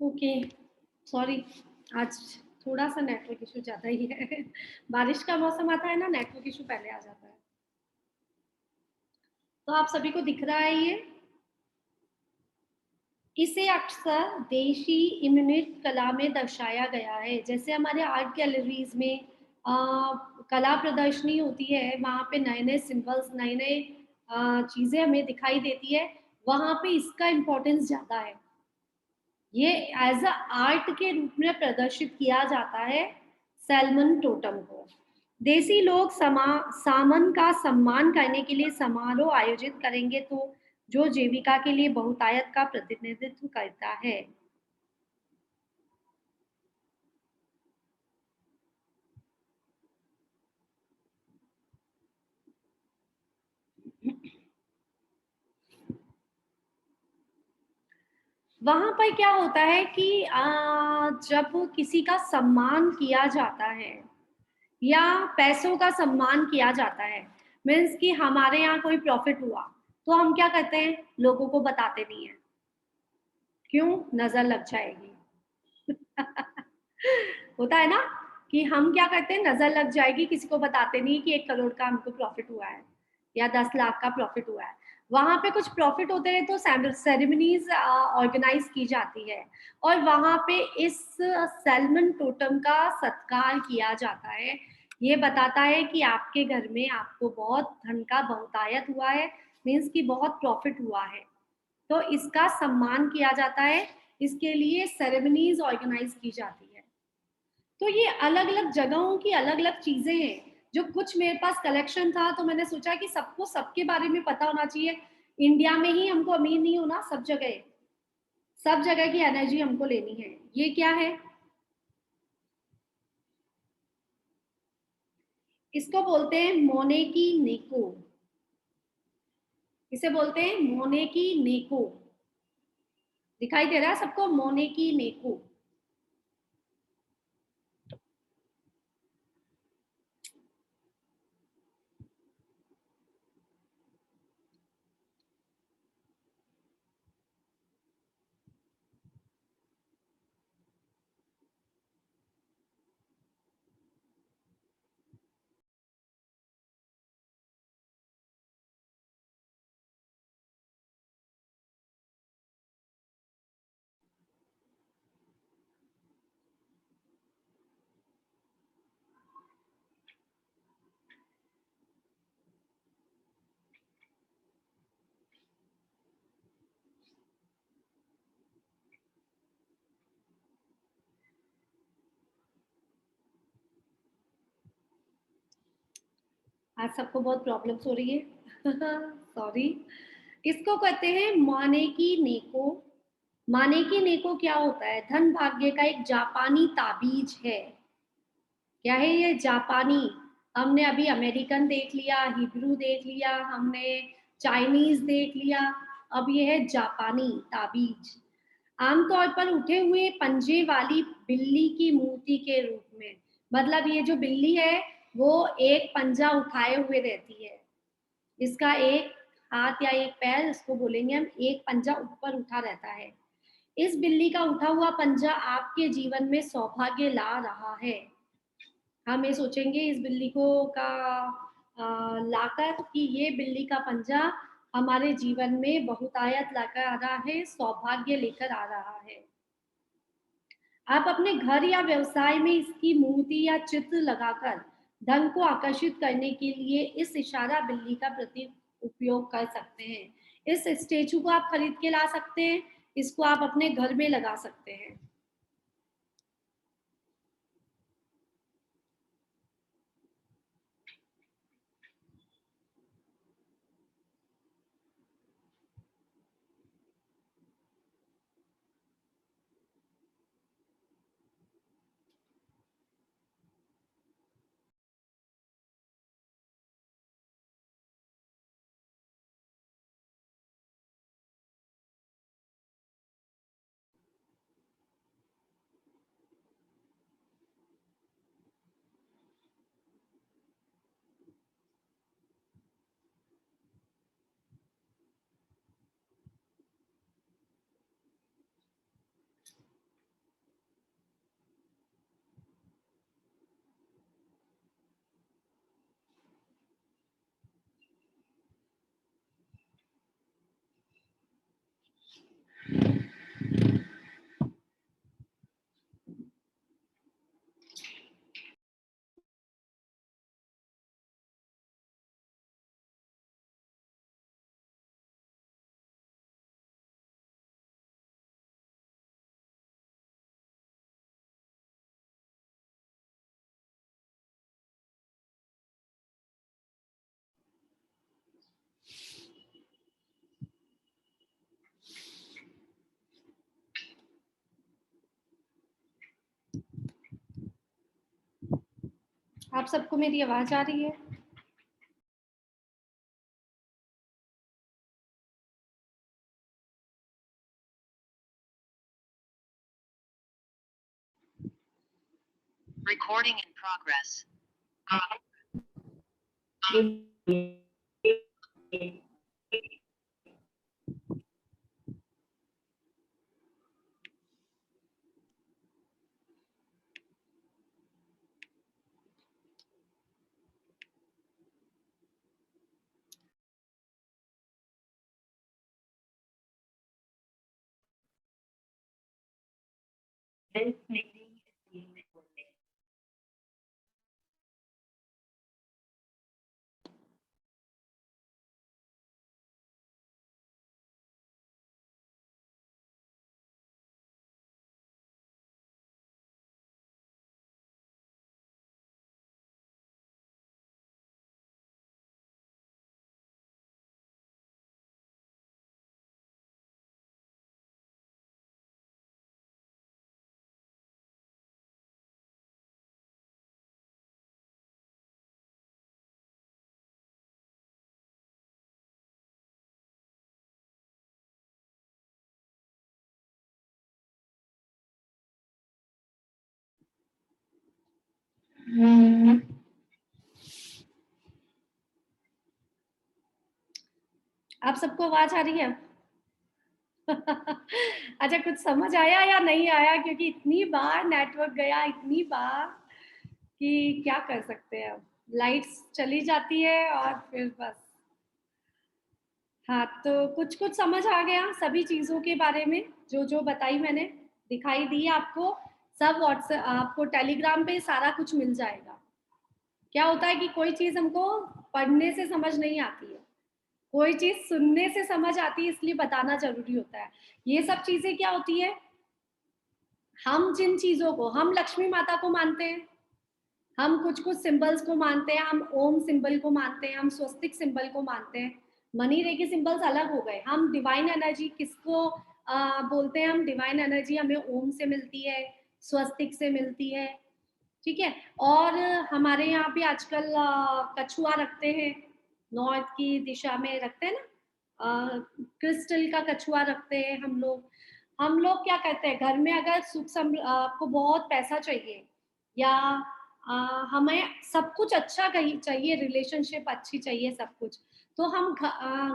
ओके, सॉरी, आज थोड़ा सा नेटवर्क इशू ज़्यादा ही है। बारिश का मौसम आता है ना, नेटवर्क इशू पहले आ जाता है। तो आप सभी को दिख रहा है ये? इसे अक्सर देशी इम्यूनिट कला में दर्शाया गया है। जैसे हमारे आर्ट गैलरीज में कला प्रदर्शनी होती है, वहाँ पे नए-नए सिंबल्स, नए-नए चीज़ें हमें दिखाई देती है, वहाँ पे इसका इम्पोर्टेंस ज़्यादा है। ये एज अ आर्ट के रूप में प्रदर्शित किया जाता है सैल्मन टोटम को। देसी लोग सामन का सम्मान करने के लिए समारोह आयोजित करेंगे तो जो जीविका के लिए बहुतायत का प्रतिनिधित्व करता है। वहां पर क्या होता है कि जब किसी का सम्मान किया जाता है या पैसों का सम्मान किया जाता है, मीन्स कि हमारे यहाँ कोई प्रॉफिट हुआ तो हम क्या करते हैं, लोगों को बताते नहीं है। क्यों? नजर लग जाएगी। होता है ना कि हम क्या करते हैं, नजर लग जाएगी, किसी को बताते नहीं कि 1 करोड़ का हमको प्रॉफिट हुआ है या 10 लाख का प्रॉफिट हुआ है। वहां पे कुछ प्रॉफिट होते हैं तो सेरेमनीज ऑर्गेनाइज की जाती है और वहां पे इस सैल्मन टोटम का सत्कार किया जाता है। ये बताता है कि आपके घर में आपको बहुत धन का बहुतायत हुआ है, मीन्स कि बहुत प्रॉफिट हुआ है, तो इसका सम्मान किया जाता है। इसके लिए सेरेमनीज ऑर्गेनाइज की जाती है। तो ये अलग अलग जगहों की अलग अलग चीजें हैं। जो कुछ मेरे पास कलेक्शन था तो मैंने सोचा कि सबको सबके बारे में पता होना चाहिए। इंडिया में ही हमको अमीर नहीं होना, सब जगह की एनर्जी हमको लेनी है। ये क्या है? इसको बोलते हैं मोने की नेको। इसे बोलते हैं मोने की नेको। दिखाई दे रहा है सबको? मोने की नेको। आज सबको बहुत प्रॉब्लम्स हो रही है। सॉरी। इसको कहते हैं माने की नेको। माने की नेको क्या होता है? धन भाग्य का एक जापानी ताबीज है। क्या है ये? जापानी। हमने अभी अमेरिकन देख लिया, हिब्रू देख लिया, हमने चाइनीज देख लिया, अब ये है जापानी ताबीज। आमतौर पर उठे हुए पंजे वाली बिल्ली की मूर्ति के रूप में। मतलब ये जो बिल्ली है वो एक पंजा उठाए हुए रहती है। इसका एक हाथ या एक पैर, इसको बोलेंगे हम, एक पंजा ऊपर उठा रहता है। इस बिल्ली का उठा हुआ पंजा आपके जीवन में सौभाग्य ला रहा है। हम ये सोचेंगे इस बिल्ली को का लाकर कि ये बिल्ली का पंजा हमारे जीवन में बहुतायत लाकर आ रहा है, सौभाग्य लेकर आ रहा है। आप अपने घर या व्यवसाय में इसकी मूर्ति या चित्र लगाकर धन को आकर्षित करने के लिए इस इशारा बिल्ली का प्रतीक उपयोग कर सकते हैं। इस स्टेचू को आप खरीद के ला सकते हैं, इसको आप अपने घर में लगा सकते हैं। आप सबको मेरी आवाज आ रही है? Recording in progress. This meeting is being recorded. आप सबको आवाज आ रही है? अच्छा, कुछ समझ आया या नहीं आया? क्योंकि इतनी बार नेटवर्क गया, इतनी बार कि क्या कर सकते हैं अब। लाइट्स चली जाती है और फिर बस। हाँ, तो कुछ-कुछ समझ आ गया सभी चीज़ों के बारे में, जो बताई मैंने, दिखाई दी आपको। सब व्हाट्सएप आपको टेलीग्राम पे सारा कुछ मिल जाएगा। क्या होता है कि कोई चीज़ हमको पढ़ने से समझ नहीं आती है, कोई चीज़ सुनने से समझ आती है, इसलिए बताना ज़रूरी होता है। ये सब चीज़ें क्या होती है, हम जिन चीज़ों को, हम लक्ष्मी माता को मानते हैं, हम कुछ-कुछ सिंबल्स को मानते हैं, हम ओम सिंबल को मानते हैं, हम स्वस्तिक सिंबल को मानते हैं। मनी रेकी सिंबल्स अलग हो गए। हम डिवाइन एनर्जी किसको बोलते हैं? हम डिवाइन एनर्जी हमें ओम से मिलती है, स्वस्तिक से मिलती है, ठीक है? और हमारे यहाँ पे आजकल कछुआ रखते हैं, नॉर्थ की दिशा में रखते हैं ना, क्रिस्टल का कछुआ रखते हैं हम लोग। हम लोग क्या करते हैं, घर में अगर आपको बहुत पैसा चाहिए या हमें सब कुछ अच्छा कहीं चाहिए, रिलेशनशिप अच्छी चाहिए, सब कुछ, तो हम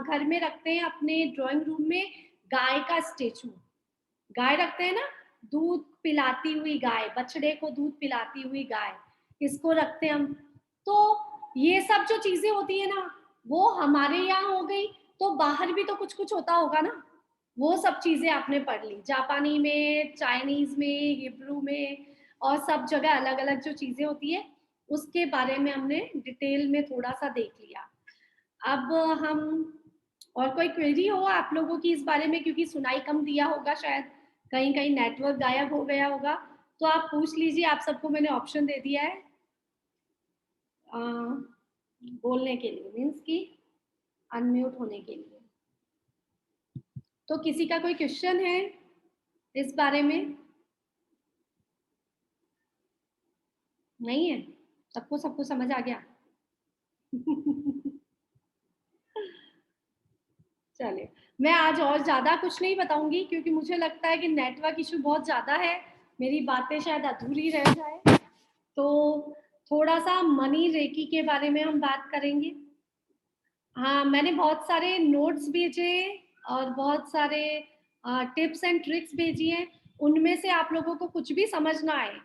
घर में रखते हैं अपने ड्राइंग रूम में गाय का स्टेचू। गाय रखते हैं ना, दूध पिलाती हुई गाय, बछड़े को दूध पिलाती हुई गाय, इसको रखते हैं हम। तो ये सब जो चीजें होती है ना, वो हमारे यहाँ हो गई, तो बाहर भी तो कुछ-कुछ होता होगा ना, वो सब चीजें आपने पढ़ ली। जापानी में, चाइनीज में, हिब्रू में और सब जगह अलग-अलग जो चीजें होती है, उसके बारे में हमने डिटेल में थोड़ा-सा देख लिया। अब हम और कोई क्वेरी हो आप लोगों की इस बारे में, क्योंकि सुनाई कम दिया होगा शायद, कहीं-कहीं नेटवर्क गायब हो गया होगा, तो आप पूछ लीजिए। आप सबको मैंने ऑप्शन दे दिया है अ, बोलने के लिए, मीन्स कि अनम्यूट होने के लिए। तो किसी का कोई क्वेश्चन है इस बारे में? नहीं है? सबको समझ आ गया? चलिए, मैं आज और ज़्यादा कुछ नहीं बताऊँगी, क्योंकि मुझे लगता है कि नेटवर्क इश्यू बहुत ज़्यादा है, मेरी बातें शायद अधूरी रह जाए। तो थोड़ा-सा मनी रेकी के बारे में हम बात करेंगे। हाँ, मैंने बहुत सारे नोट्स भेजे और बहुत सारे टिप्स एंड ट्रिक्स भेजी हैं। उनमें से आप लोगों को कुछ भी समझ ना आए,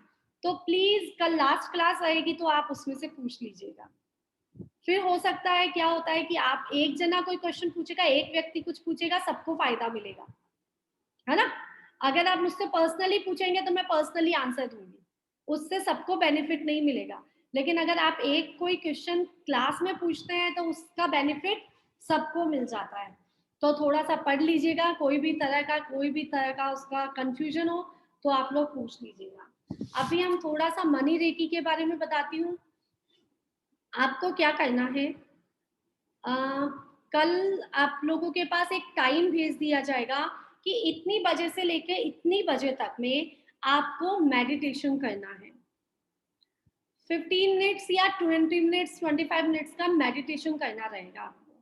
तो प्लीज़ कल लास्ट क्लास रहेगी, तो आप उसमें से पूछ लीजिएगा। फिर हो सकता है, क्या होता है कि आप एक जना कोई क्वेश्चन पूछेगा, एक व्यक्ति कुछ पूछेगा, सबको फ़ायदा मिलेगा, है ना? अगर आप मुझसे पर्सनली पूछेंगे तो मैं पर्सनली आंसर दूँगी, उससे सबको बेनिफिट नहीं मिलेगा। लेकिन अगर आप एक कोई क्वेश्चन क्लास में पूछते हैं तो उसका बेनिफिट सबको मिल जाता है। तो थोड़ा-सा पढ़ लीजिएगा, कोई भी तरह का उसका कन्फ्यूजन हो तो आप लोग पूछ लीजिएगा। अभी हम थोड़ा-सा मनी रेकी के बारे में बताती हूँ। आपको क्या करना है, अ, कल आप लोगों के पास एक टाइम भेज दिया जाएगा कि इतनी बजे से लेके इतनी बजे तक में आपको मेडिटेशन करना है। 15 मिनट्स या 20 मिनट्स 25 मिनट्स का मेडिटेशन करना रहेगा आपको,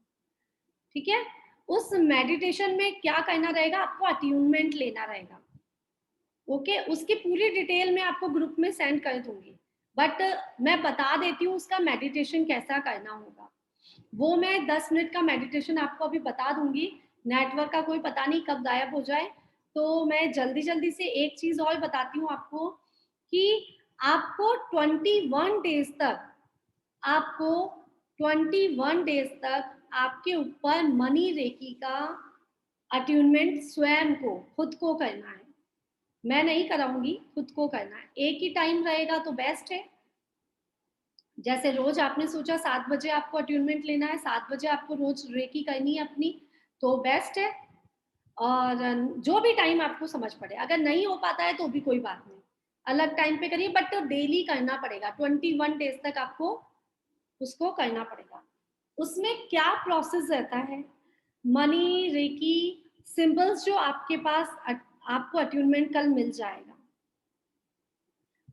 ठीक है। उस मेडिटेशन में क्या करना रहेगा, आपको अट्यूनमेंट लेना रहेगा, ओके। उसकी पूरी डिटेल मैं आपको ग्रुप में सेंड कर दूंगी, बट मैं बता देती हूँ उसका मेडिटेशन कैसा करना होगा। वो मैं 10 मिनट का मेडिटेशन आपको अभी बता दूंगी। नेटवर्क का कोई पता नहीं कब गायब हो जाए, तो मैं जल्दी जल्दी से एक चीज और बताती हूँ आपको कि आपको 21 डेज तक, आपको 21 डेज तक आपके ऊपर मनी रेकी का अट्यूनमेंट स्वयं को, खुद को करना है। मैं नहीं कराऊंगी, खुद को करना है। एक ही टाइम रहेगा तो बेस्ट है। जैसे रोज आपने सोचा 7 बजे आपको अट्यूनमेंट लेना है, 7 बजे आपको रोज रेकी करनी है अपनी, तो बेस्ट है। और जो भी टाइम आपको समझ पड़े, अगर नहीं हो पाता है तो भी कोई बात नहीं, अलग टाइम पे करिए, बट तो डेली करना पड़ेगा। 21 डेज तक आपको उसको करना पड़ेगा। उसमें क्या प्रोसेस रहता है, मनी रेकी सिंबल्स जो आपके पास आपको अट्यूनमेंट कल मिल जाएगा,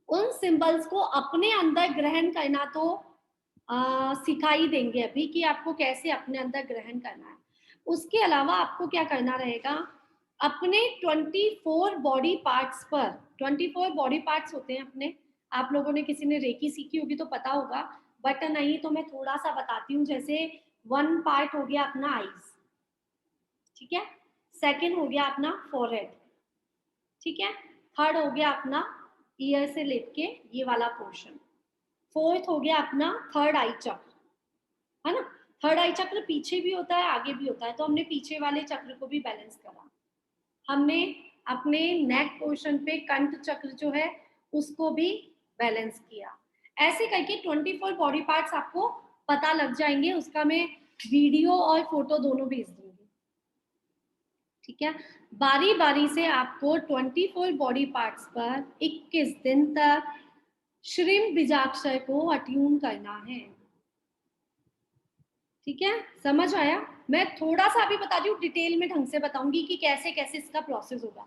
उन सिंबल्स को अपने अंदर ग्रहण करना तो सिखाई देंगे अभी कि आपको कैसे अपने अंदर ग्रहण करना है। उसके अलावा आपको क्या करना रहेगा, अपने 24 बॉडी पार्ट्स पर, 24 बॉडी पार्ट्स होते हैं अपने, आप लोगों ने किसी ने रेकी सीखी होगी तो पता होगा, बट नहीं तो मैं थोड़ा सा बताती हूँ। जैसे 1 पार्ट हो गया अपना आईज, ठीक है। सेकंड हो गया अपना फोरहेड, ठीक है। थर्ड हो गया अपना ईयर से लेके ये वाला पोर्शन। फोर्थ हो गया अपना थर्ड आई चक्र, है ना। थर्ड आई चक्र पीछे भी होता है आगे भी होता है, तो हमने पीछे वाले चक्र को भी बैलेंस करा। हमने अपने नेक पोर्शन पे कंठ चक्र जो है उसको भी बैलेंस किया। ऐसे करके 24 बॉडी पार्ट्स आपको पता लग जाएंगे। उसका मैं वीडियो और फोटो दोनों भेज दूंगी, ठीक है। बारी बारी से आपको 24 बॉडी पार्ट्स पर 21 दिन तक श्रीम बीजाक्षर को अट्यून करना है, ठीक है। समझ आया? मैं थोड़ा सा अभी बता दी हूँ, डिटेल में ढंग से बताऊंगी कि कैसे कैसे इसका प्रोसेस होगा।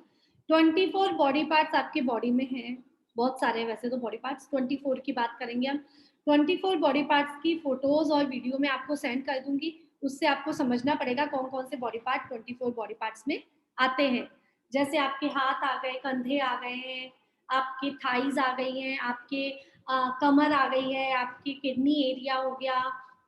24 बॉडी पार्ट्स आपके बॉडी में हैं, बहुत सारे वैसे तो बॉडी पार्ट्स, 24 की बात करेंगे हम। 24 बॉडी पार्ट्स की फोटोज और वीडियो में आपको सेंड कर दूंगी, उससे आपको समझना पड़ेगा कौन कौन से बॉडी पार्ट 24 बॉडी पार्ट्स में आते हैं। जैसे आपके हाथ आ गए, कंधे आ गए हैं, आपकी थाइज आ गई हैं, आपके कमर आ गई है, आपकी किडनी एरिया हो गया,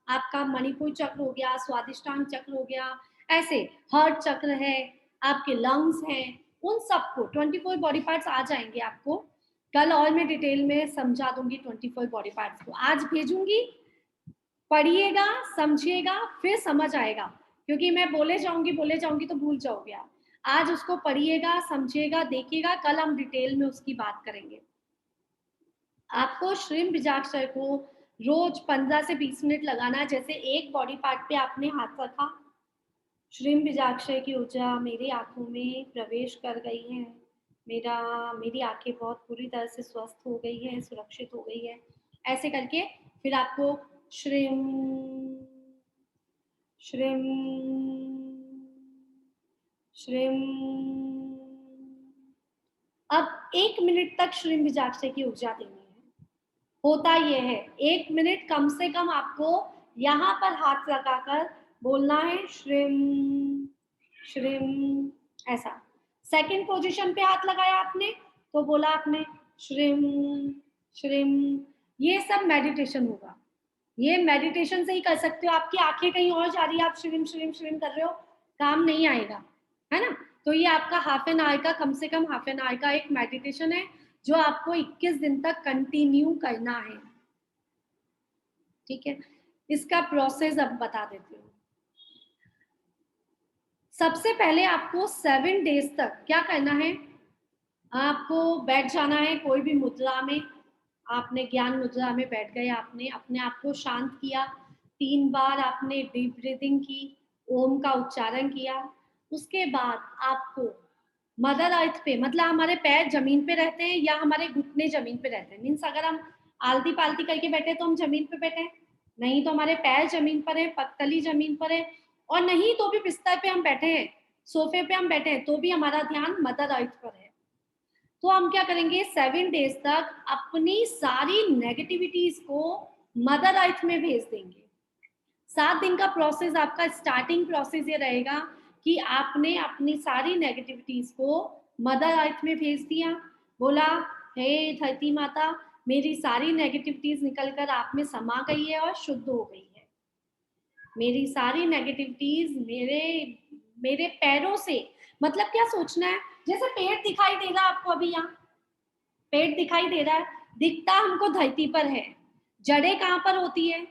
आपका मणिपुर चक्र हो गया, स्वादिष्टांग चक्र हो गया, ऐसे हार्ट चक्र है, आपके लंग्स हैं, उन सबको 24 बॉडी पार्ट्स आ जाएंगे आपको। कल और मैं डिटेल में समझा दूंगी 24 बॉडी पार्ट्स को, आज भेजूंगी, पढ़िएगा, समझिएगा, फिर समझ आएगा, क्योंकि मैं बोले जाऊंगी तो भूल जाओगे आप। आज उसको पढ़िएगा, समझिएगा, देखिएगा, कल हम डिटेल में उसकी बात करेंगे। आपको श्रीम बीजाक्षर को रोज 15 से 20 मिनट लगाना है। जैसे एक बॉडी पार्ट पे आपने हाथ रखा, श्रीम बीजाक्षर की ऊर्जा मेरी आंखों में प्रवेश कर गई है, मेरी आंखें बहुत पूरी तरह से स्वस्थ हो गई है, सुरक्षित हो गई है, ऐसे करके फिर आपको श्रीम श्रीम श्रीम, अब 1 मिनट तक श्रीम बीजाक्षर की ऊर्जा देनी है। होता यह है 1 मिनट कम से कम आपको यहाँ पर हाथ लगाकर बोलना है श्रीम श्रीम, ऐसा। सेकंड पोजीशन पे हाथ लगाया आपने तो बोला आपने श्रीम श्रीम। ये सब मेडिटेशन होगा, ये मेडिटेशन से ही कर सकते हो। आपकी आंखें कहीं और जा रही है, आप श्रीम श्रीम श्रीम कर रहे हो, काम नहीं आएगा, है ना। तो ये आपका हाफ एन आवर का, कम से कम हाफ एन आवर का एक मेडिटेशन है जो आपको 21 दिन तक कंटिन्यू करना है, ठीक है। इसका प्रोसेस अब बता देती हूँ। सबसे पहले आपको 7 डेज तक क्या करना है, आपको बैठ जाना है कोई भी मुद्रा में। आपने ज्ञान मुद्रा में बैठ गए, आपने अपने आप को शांत किया, 3 बार आपने डीप ब्रीदिंग की, ओम का उच्चारण किया। उसके बाद आपको मदर अर्थ पे, मतलब हमारे पैर जमीन पे रहते हैं या हमारे घुटने जमीन पे रहते हैं, मीन्स अगर हम आलती पालती करके बैठे तो हम जमीन पे बैठे, नहीं तो हमारे पैर जमीन पर है, पगतली जमीन पर है, और नहीं तो भी बिस्तर पे हम बैठे हैं, सोफे पे हम बैठे हैं, तो भी हमारा ध्यान मदर अर्थ पर है। तो हम क्या करेंगे 7 डेज तक अपनी सारी नेगेटिविटीज को मदर अर्थ में भेज देंगे। 7 दिन का प्रोसेस, आपका स्टार्टिंग प्रोसेस ये रहेगा कि आपने अपनी सारी नेगेटिविटीज को मदर अर्थ में भेज दिया, बोला हे धरती माता मेरी सारी नेगेटिविटीज निकलकर आप में समा गई है और शुद्ध हो गई है। मेरी सारी नेगेटिविटीज मेरे पैरों से, मतलब क्या सोचना है, जैसे पेड़ दिखाई दे रहा है आपको, अभी यहाँ पेड़ दिखाई दे रहा है, दिखता हमको धरती पर है, जड़ें कहाँ पर होती है,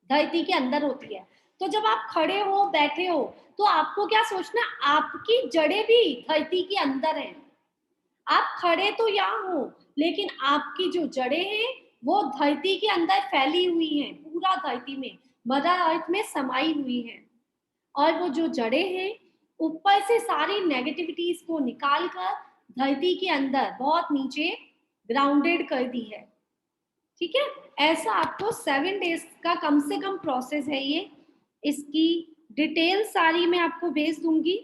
धरती के अंदर होती है। तो जब आप खड़े हो बैठे हो तो आपको क्या सोचना, आपकी जड़ें भी धरती के अंदर हैं। आप खड़े तो यहाँ हो लेकिन आपकी जो जड़ें हैं वो धरती के अंदर फैली हुई हैं, पूरा धरती में मदर अर्थ में समाई हुई हैं। और वो जो जड़ें हैं ऊपर से सारी नेगेटिविटीज को निकाल कर धरती के अंदर बहुत नीचे ग्राउंडेड कर दी है। ठीक है, ऐसा आपको 7 डेज का कम से कम प्रोसेस है ये। इसकी डिटेल सारी मैं आपको भेज दूंगी।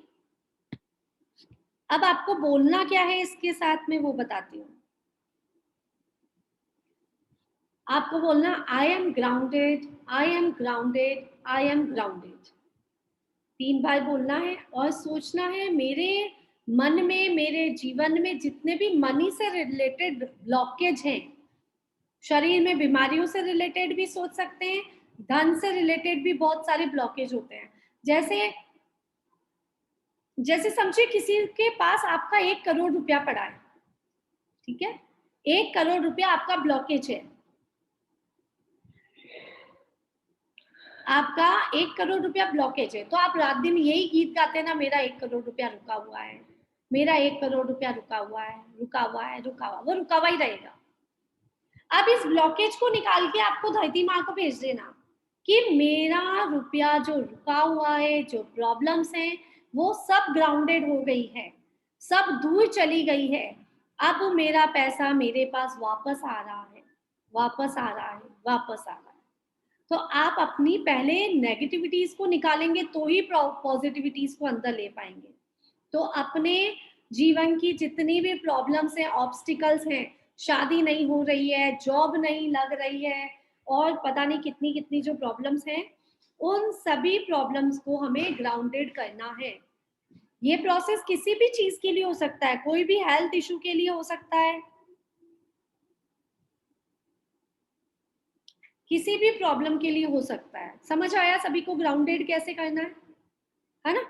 अब आपको बोलना क्या है इसके साथ में वो बताती हूँ। आपको बोलना I am grounded, I am grounded, I am grounded 3 बार बोलना है। और सोचना है मेरे मन में, मेरे जीवन में जितने भी मनी से रिलेटेड ब्लॉकेज हैं, शरीर में बीमारियों से रिलेटेड भी सोच सकते हैं, धन से रिलेटेड भी बहुत सारे ब्लॉकेज होते हैं। जैसे समझिए किसी के पास आपका 1 करोड़ रुपया पड़ा है, ठीक है, 1 करोड़ रुपया आपका ब्लॉकेज है, आपका 1 करोड़ रुपया ब्लॉकेज है। तो आप रात दिन यही गीत गाते हैं ना, मेरा 1 करोड़ रुपया रुका हुआ है, मेरा 1 करोड़ रुपया रुका हुआ है, रुका हुआ है, रुका हुआ, वो रुका हुआ ही रहेगा। अब इस ब्लॉकेज को निकाल के आपको धरती माँ को भेज देना कि मेरा रुपया जो रुका हुआ है, जो प्रॉब्लम्स हैं वो सब ग्राउंडेड हो गई है, सब दूर चली गई है। अब मेरा पैसा मेरे पास वापस आ रहा है, वापस आ रहा है, वापस आ रहा है। तो आप अपनी पहले नेगेटिविटीज को निकालेंगे तो ही पॉजिटिविटीज को अंदर ले पाएंगे। तो अपने जीवन की जितनी भी प्रॉब्लम्स हैं, ऑब्स्टिकल्स हैं, शादी नहीं हो रही है, जॉब नहीं लग रही है और पता नहीं कितनी कितनी जो प्रॉब्लम्स हैं, उन सभी प्रॉब्लम्स को हमें ग्राउंडेड करना है। ये प्रोसेस किसी भी चीज के लिए हो सकता है, कोई भी हेल्थ इशू के लिए हो सकता है, किसी भी प्रॉब्लम के लिए हो सकता है। समझ आया सभी को ग्राउंडेड कैसे करना है ना?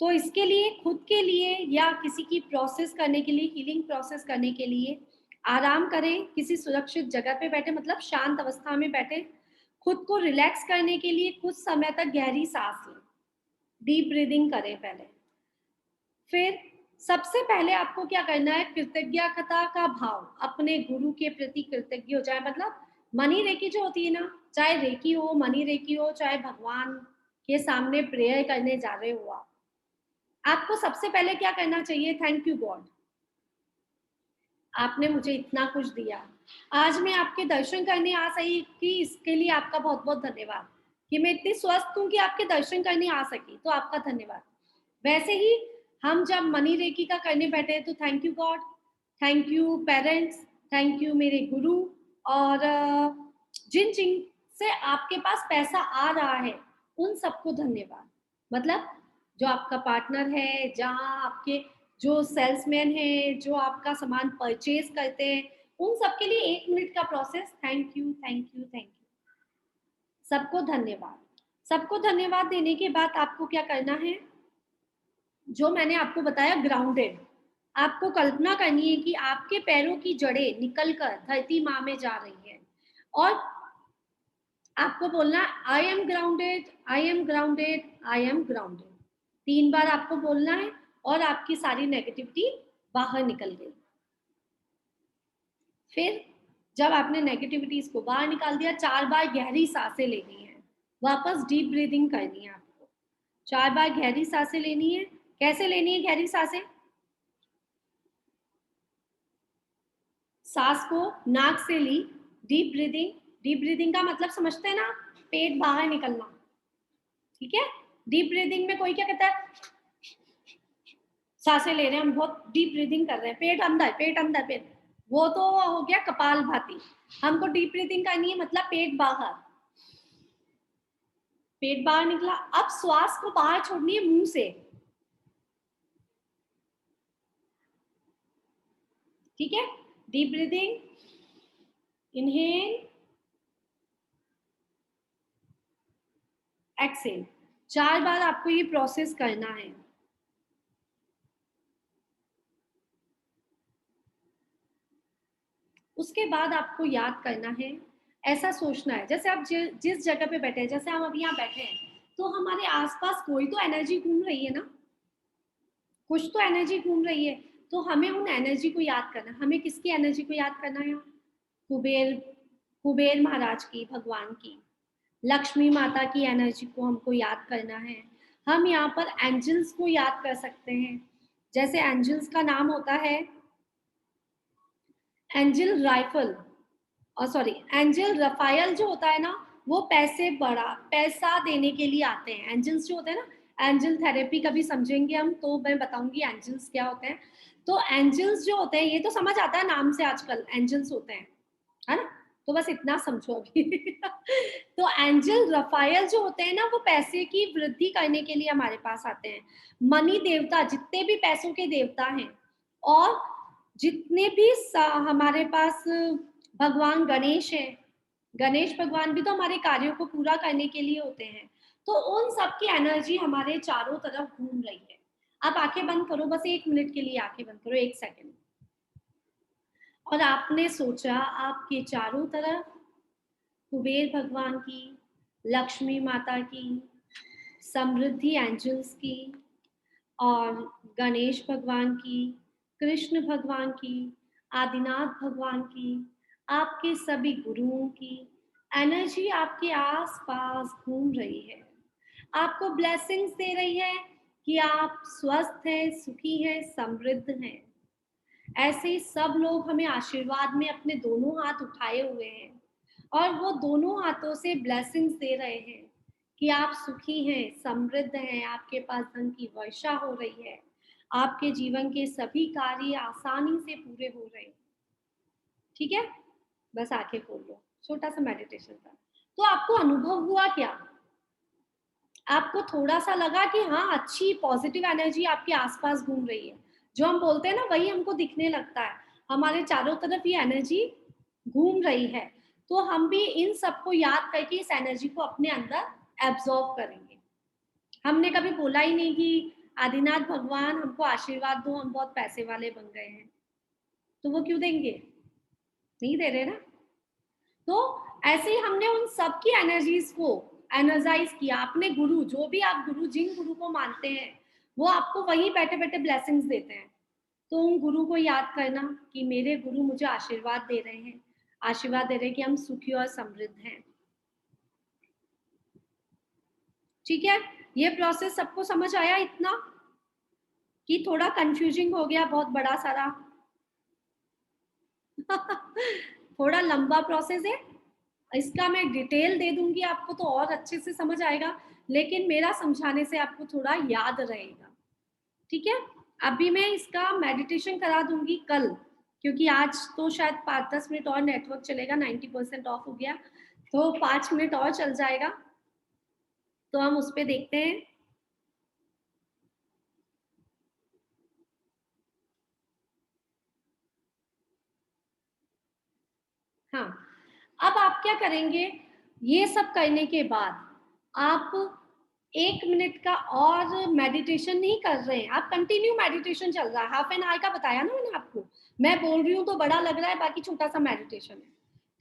तो इसके लिए खुद के लिए या किसी की प्रोसेस करने के लिए, हीलिंग प्रोसेस करने के लिए आराम करें, किसी सुरक्षित जगह पे बैठे, मतलब शांत अवस्था में बैठे। खुद को रिलैक्स करने के लिए कुछ समय तक गहरी सांस लें, डीप ब्रीदिंग करें पहले। फिर सबसे पहले आपको क्या करना है, कृतज्ञता का भाव, अपने गुरु के प्रति कृतज्ञ हो जाए। मतलब मनी रेकी जो होती है ना, चाहे रेकी हो, मनी रेकी हो, चाहे भगवान के सामने प्रेयर करने जा रहे हो, आपको सबसे पहले क्या करना चाहिए, थैंक यू गॉड, आपने मुझे इतना कुछ दिया, आज मैं आपके दर्शन करने आ सकी कि इसके लिए आपका बहुत बहुत धन्यवाद, कि मैं इतनी स्वस्थ हूँ कि आपके दर्शन करने आ सकी, तो आपका धन्यवाद। वैसे ही हम जब मनी रेकी का करने बैठे तो thank you God, thank you parents, thank you मेरे गुरु, और जिन जिन से आपके पास पैसा आ रहा है उन सबको धन्यवाद। मतलब जो आपका पार्टनर है, जहाँ आपके जो सेल्समैन है, जो आपका सामान परचेज करते हैं, उन सबके लिए 1 मिनट का process, thank you, thank you, thank you, सबको धन्यवाद। सबको धन्यवाद देने के बाद आपको क्या करना है, जो मैंने आपको बताया ग्राउंडेड, आपको कल्पना करनी है कि आपके पैरों की जड़ें निकलकर धरती माँ में जा रही है, और आपको बोलना I am grounded, I am grounded, I am grounded 3 बार आपको बोलना है, और आपकी सारी नेगेटिविटी बाहर निकल गई। फिर जब आपने नेगेटिविटीज को बाहर निकाल दिया, 4 बार गहरी सांसें लेनी है, वापस डीप ब्रीदिंग करनी है आपको। 4 बार गहरी सांसें लेनी है। कैसे लेनी है गहरी सांसें, सांस को नाक से ली, डीप ब्रीदिंग, डीप ब्रीदिंग का मतलब समझते हैं ना, पेट बाहर निकलना, ठीक है। डीप ब्रीदिंग में कोई क्या कहता है, सांसें ले रहे हैं हम, बहुत डीप ब्रीदिंग कर रहे हैं, पेट अंदर पेट अंदर पेट, वो तो हो गया कपालभाति। हमको डीप ब्रीदिंग करनी है, मतलब पेट बाहर, पेट बाहर निकला। अब श्वास को बाहर छोड़नी है मुंह से, ठीक है। डीप ब्रीदिंग, इनहेल, एक्सेल, 4 बार आपको ये प्रोसेस करना है। उसके बाद आपको याद करना है, ऐसा सोचना है जैसे आप जिस जगह पे बैठे हैं, जैसे हम अभी यहाँ बैठे हैं, तो हमारे आसपास कोई तो एनर्जी घूम रही है ना, कुछ तो एनर्जी घूम रही है, तो हमें उन एनर्जी को याद करना। हमें किसकी एनर्जी को याद करना है? कुबेर महाराज की, भगवान की, लक्ष्मी माता की एनर्जी को हमको याद करना है। हम यहाँ पर एंजल्स को याद कर सकते हैं, जैसे एंजल्स का नाम होता है एंजल राइफल, और सॉरी एंजल रफायल जो होता है ना, वो पैसा देने के लिए आते हैं। एंजल्स जो होते हैं ना, एंजल थेरेपी कभी समझेंगे हम, तो मैं बताऊंगी एंजल्स क्या होते हैं। तो एंजल्स जो होते हैं, ये तो समझ आता है नाम से आजकल एंजल्स होते हैं, है ना, तो बस इतना समझो अभी। तो एंजल रफायल जो होते हैं ना, वो पैसे की वृद्धि करने के लिए हमारे पास आते हैं। मनी देवता, जितने भी पैसों के देवता हैं, और जितने भी हमारे पास भगवान गणेश है, गणेश भगवान भी तो हमारे कार्यों को पूरा करने के लिए होते हैं। तो उन सब की एनर्जी हमारे चारों तरफ घूम रही है। आप आंखें बंद करो, बस 1 मिनट के लिए आंखें बंद करो, 1 सेकंड। और आपने सोचा आपके चारों तरफ कुबेर भगवान की, लक्ष्मी माता की, समृद्धि एंजल्स की, और गणेश भगवान की, कृष्ण भगवान की, आदिनाथ भगवान की, आपके सभी गुरुओं की एनर्जी आपके आसपास घूम रही है, आपको ब्लेसिंग्स दे रही है कि आप स्वस्थ हैं, सुखी हैं, समृद्ध हैं। ऐसे ही सब लोग हमें आशीर्वाद में अपने दोनों हाथ उठाए हुए हैं, और वो दोनों हाथों से ब्लेसिंग्स दे रहे हैं कि आप सुखी हैं, समृद्ध हैं, आपके पास धन की वर्षा हो रही है, आपके जीवन के सभी कार्य आसानी से पूरे हो रहे हैं। ठीक है, बस आंखें खोल लो, छोटा सा मेडिटेशन था। तो आपको अनुभव हुआ क्या? आपको थोड़ा सा लगा कि हाँ, अच्छी पॉजिटिव एनर्जी आपके आसपास घूम रही है, जो हम बोलते हैं ना, वही हमको दिखने लगता है, हमारे चारों तरफ ये एनर्जी घूम रही है। तो हम भी इन सबको याद करके इस एनर्जी को अपने अंदर एब्जॉर्ब करेंगे। हमने कभी बोला ही नहीं कि आदिनाथ भगवान हमको आशीर्वाद दो, हम बहुत पैसे वाले बन गए हैं, तो वो क्यों देंगे? नहीं दे रहे ना। तो ऐसे ही हमने उन सब की एनर्जीज को एनर्जाइज किया। अपने गुरु, जो भी आप गुरु, जिन गुरु को मानते हैं, वो आपको वहीं बैठे बैठे ब्लेसिंग्स देते हैं। तो उन गुरु को याद करना कि मेरे गुरु मुझे आशीर्वाद दे रहे हैं, आशीर्वाद दे रहे हैं कि हम सुखी और समृद्ध हैं। ठीक है, ये प्रोसेस सबको समझ आया? इतना कि थोड़ा कंफ्यूजिंग हो गया, बहुत बड़ा सारा थोड़ा लंबा प्रोसेस है, इसका मैं डिटेल दे दूंगी आपको तो और अच्छे से समझ आएगा, लेकिन मेरा समझाने से आपको थोड़ा याद रहेगा। ठीक है, अभी मैं इसका मेडिटेशन करा दूंगी कल, क्योंकि आज तो शायद 5-10 मिनट और नेटवर्क चलेगा, 90% ऑफ हो गया, तो 5 मिनट और चल जाएगा, तो हम उस पे देखते हैं। हाँ, अब आप क्या करेंगे, ये सब करने के बाद आप 1 मिनट का और मेडिटेशन नहीं कर रहे हैं, आप कंटिन्यू मेडिटेशन चल रहा है, हाफ एन आवर का बताया ना मैंने आपको। मैं बोल रही हूँ तो बड़ा लग रहा है, बाकी छोटा सा मेडिटेशन है।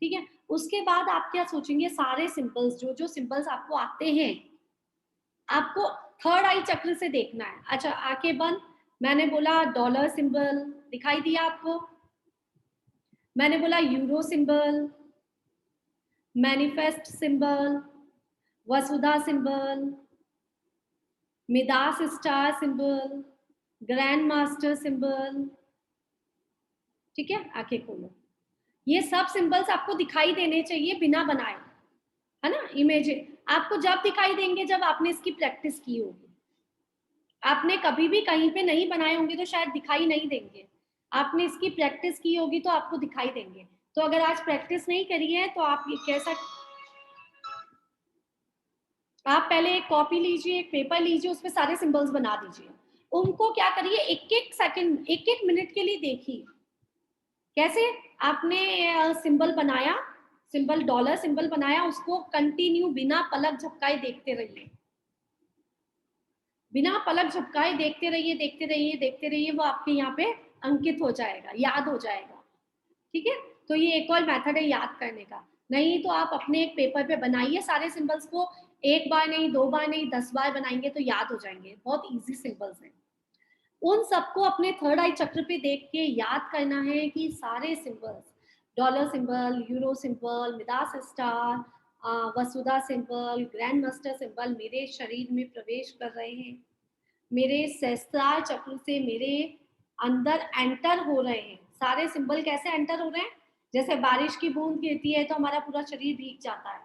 ठीक है, उसके बाद आप क्या सोचेंगे, सारे सिंबल्स, जो जो सिंबल्स आपको आते हैं, आपको थर्ड आई चक्र से देखना है। अच्छा, आंखें बंद। मैंने बोला डॉलर सिंबल दिखाई दिया आपको, मैंने बोला euro symbol, manifest symbol, Vasudha symbol, Midas star symbol, grand master symbol. ठीक है, आंखें खोलो। ये सब सिंबल्स आपको दिखाई देने चाहिए बिना बनाए, है ना। इमेज आपको जब दिखाई देंगे जब आपने इसकी प्रैक्टिस की होगी। आपने कभी भी कहीं पे नहीं बनाए होंगे तो शायद दिखाई नहीं देंगे, आपने इसकी प्रैक्टिस की होगी तो आपको दिखाई देंगे। तो अगर आज प्रैक्टिस नहीं करी है तो आप ये कैसा, आप पहले एक कॉपी लीजिए, एक पेपर लीजिए, उस पे सारे सिंबल्स बना दीजिए, उनको क्या करिए एक एक सेकंड, एक एक मिनट के लिए देखिए कैसे आपने सिंबल बनाया, सिंबल डॉलर सिंबल बनाया, उसको कंटिन्यू बिना पलक झपकाए देखते रहिए, बिना पलक झपकाए देखते रहिए, देखते रहिए, देखते रहिए, वो आपके यहाँ पे अंकित हो जाएगा, याद हो जाएगा। ठीक है, तो ये एक और मेथड है याद करने का। नहीं तो आप अपने एक पेपर पे बनाइए सारे सिंबल्स को, एक बार नहीं, 2 बार नहीं, 10 बार बनाएंगे तो याद हो जाएंगे, बहुत इजी सिंबल्स हैं। उन सबको अपने थर्ड आई चक्र पे देख के याद करना है कि सारे symbols, dollar symbol, euro symbol, Midas star, Vasudha symbol, grand master symbol मेरे शरीर में प्रवेश कर रहे हैं, मेरे सहस्त्रार चक्र से मेरे अंदर एंटर हो रहे हैं। सारे सिंबल कैसे एंटर हो रहे हैं, जैसे बारिश की बूंद गिरती है तो हमारा पूरा शरीर भीग जाता है,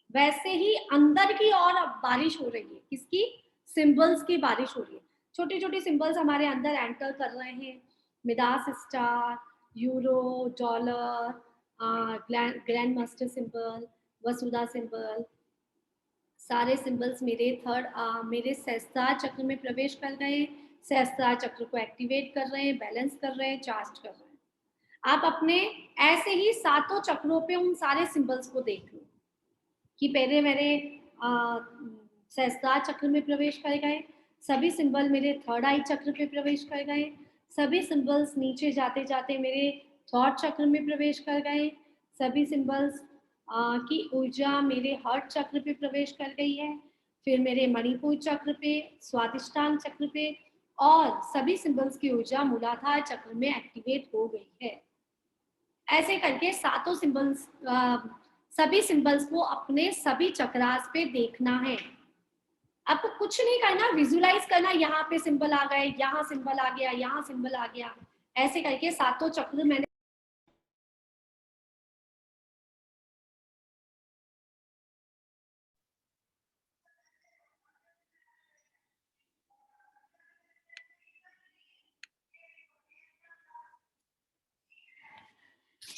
वैसे ही अंदर की ओर अब बारिश हो रही है, किसकी, सिंबल्स की बारिश हो रही है। छोटे छोटे सिंबल्स हमारे अंदर एंटर कर रहे हैं, Midas star, euro, dollar, grand master symbol, Vasudha symbol, सारे सिंबल्स मेरे सहस्त्रार चक्र में प्रवेश कर रहे हैं, सहस्त्रार चक्र को एक्टिवेट कर रहे हैं, बैलेंस कर रहे हैं, चार्ज कर रहे हैं। आप अपने ऐसे ही सातों चक्रों पे उन सारे सिंबल्स को देख लो कि पहले मेरे सहस्त्रार चक्र में प्रवेश कर गए, सभी सिंबल मेरे थर्ड आई चक्र पे प्रवेश कर गए, सभी सिंबल्स नीचे जाते जाते मेरे थॉट चक्र में प्रवेश कर गए, सभी सिंबल्स की ऊर्जा मेरे हार्ट चक्र पे प्रवेश कर गई है, फिर मेरे मणिपुर चक्र पे, स्वादिष्टान चक्र पे, और सभी सिंबल्स की ऊर्जा मूलाधार चक्र में एक्टिवेट हो गई है। ऐसे करके सातों सिंबल्स, सभी सिंबल्स को अपने सभी चक्रास पे देखना है। आपको कुछ नहीं करना, विजुलाइज करना, यहाँ पे सिंबल आ गए, यहाँ सिंबल आ गया, यहाँ सिंबल आ गया, ऐसे करके सातों चक्र मैंने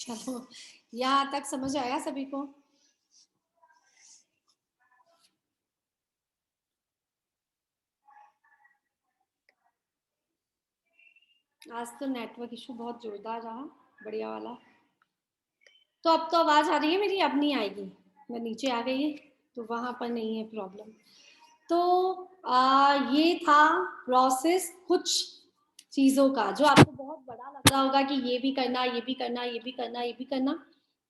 चलो यहाँ तक समझ आया सभी को? आज तो नेटवर्क इशू बहुत जोरदार रहा, बढ़िया वाला। तो अब तो आवाज आ रही है मेरी, अब नहीं आएगी, मैं नीचे आ गई है तो वहां पर नहीं है प्रॉब्लम। तो ये था प्रोसेस कुछ चीजों का जो आपको बहुत बड़ा लग रहा होगा कि ये भी करना, ये भी करना, ये भी करना, ये भी करना।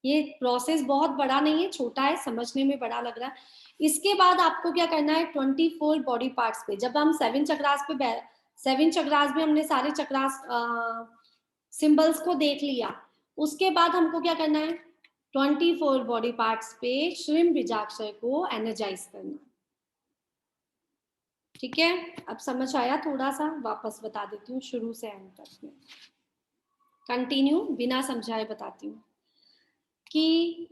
ये प्रोसेस बहुत बड़ा नहीं है, छोटा है, समझने में बड़ा लग रहा है। इसके बाद आपको क्या करना है, 24 बॉडी पार्ट्स पे, जब हम 7 चक्रास पे, 7 चक्रास में हमने सारे चक्रास सिंबल्स को देख लिया, उसके बाद हमको क्या करना है, 24 बॉडी पार्ट्स पे श्रीम बीजाक्षर को एनर्जाइज करना। ठीक है, अब समझ आया? थोड़ा सा वापस बता देती हूँ शुरू से एंड तक में, कंटिन्यू बिना समझाए बताती हूँ कि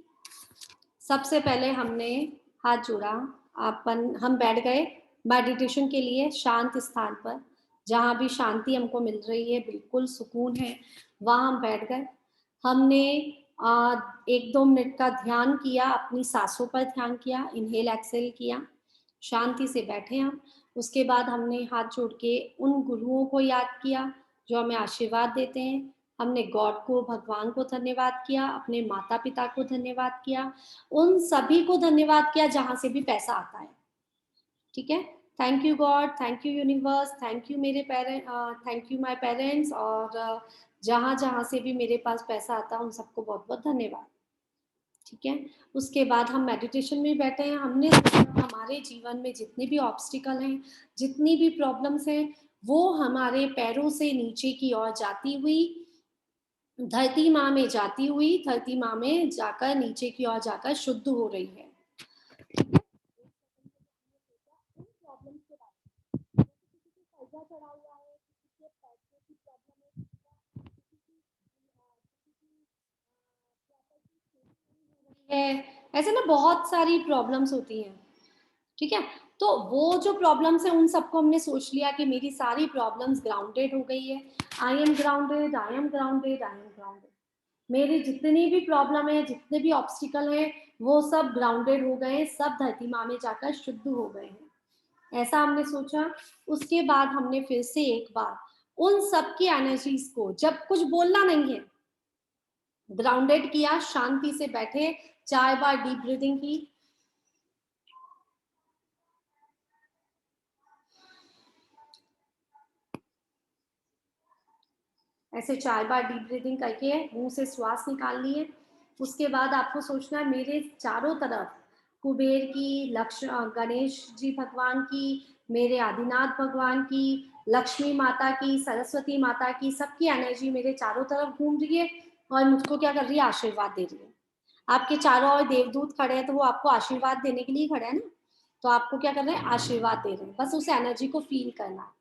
सबसे पहले हमने हाथ जोड़ा, हम बैठ गए मेडिटेशन के लिए शांत स्थान पर, जहाँ भी शांति हमको मिल रही है, बिल्कुल सुकून है, वहाँ हम बैठ गए। हमने 1-2 मिनट का ध्यान किया, अपनी सांसों पर ध्यान किया, इनहेल एक्सेल किया, शांति से बैठे हम। उसके बाद हमने हाथ जोड़ के उन गुरुओं को याद किया जो हमें आशीर्वाद देते हैं। हमने गॉड को, भगवान को धन्यवाद किया, अपने माता पिता को धन्यवाद किया, उन सभी को धन्यवाद किया जहां से भी पैसा आता है। ठीक है, thank you God, thank you universe, thank you मेरे parent, thank you my parents, और जहां जहां से भी मेरे पास पैसा आता है उन सबको बहुत बहुत धन्यवाद। ठीक है, उसके बाद हम मेडिटेशन में बैठे हैं। हमने हमारे जीवन में जितने भी ऑब्स्टिकल हैं, जितनी भी प्रॉब्लम्स हैं, वो हमारे पैरों से नीचे की ओर जाती हुई धरती माँ में जाती हुई, धरती माँ में जाकर नीचे की ओर जाकर शुद्ध हो रही है। ऐसे ना बहुत सारी प्रॉब्लम्स होती हैं। ठीक है, तो वो जो प्रॉब्लम्स है उन सबको हमने सोच लिया कि मेरी सारी प्रॉब्लम्स ग्राउंडेड हो गई है। I am grounded, I am grounded, I am grounded. मेरी जितनी भी प्रॉब्लम है, जितने भी ऑब्स्टिकल हैं, वो सब ग्राउंडेड हो गए, सब धरती माँ में जाकर शुद्ध हो गए हैं। ऐसा हमने सोचा। उसके बाद हमने फिर से एक बार उन सब की एनर्जीज को, जब कुछ बोलना नहीं है, ग्राउंडेड किया, शांति से बैठे, 4 बार डीप ब्रीदिंग की। ऐसे 4 बार डीप ब्रीदिंग करके मुंह से श्वास निकाल लिए। उसके बाद आपको सोचना है मेरे चारों तरफ कुबेर की, गणेश जी भगवान की, मेरे आदिनाथ भगवान की, लक्ष्मी माता की, सरस्वती माता की, सबकी एनर्जी मेरे चारों तरफ घूम रही है और मुझको क्या कर रही है, आशीर्वाद दे रही है। आपके चारों ओर देवदूत खड़े हैं तो वो आपको आशीर्वाद देने के लिए खड़े हैं ना, तो आपको क्या कर रहे हैं, आशीर्वाद दे रहे हैं। बस उस एनर्जी को फील करना है।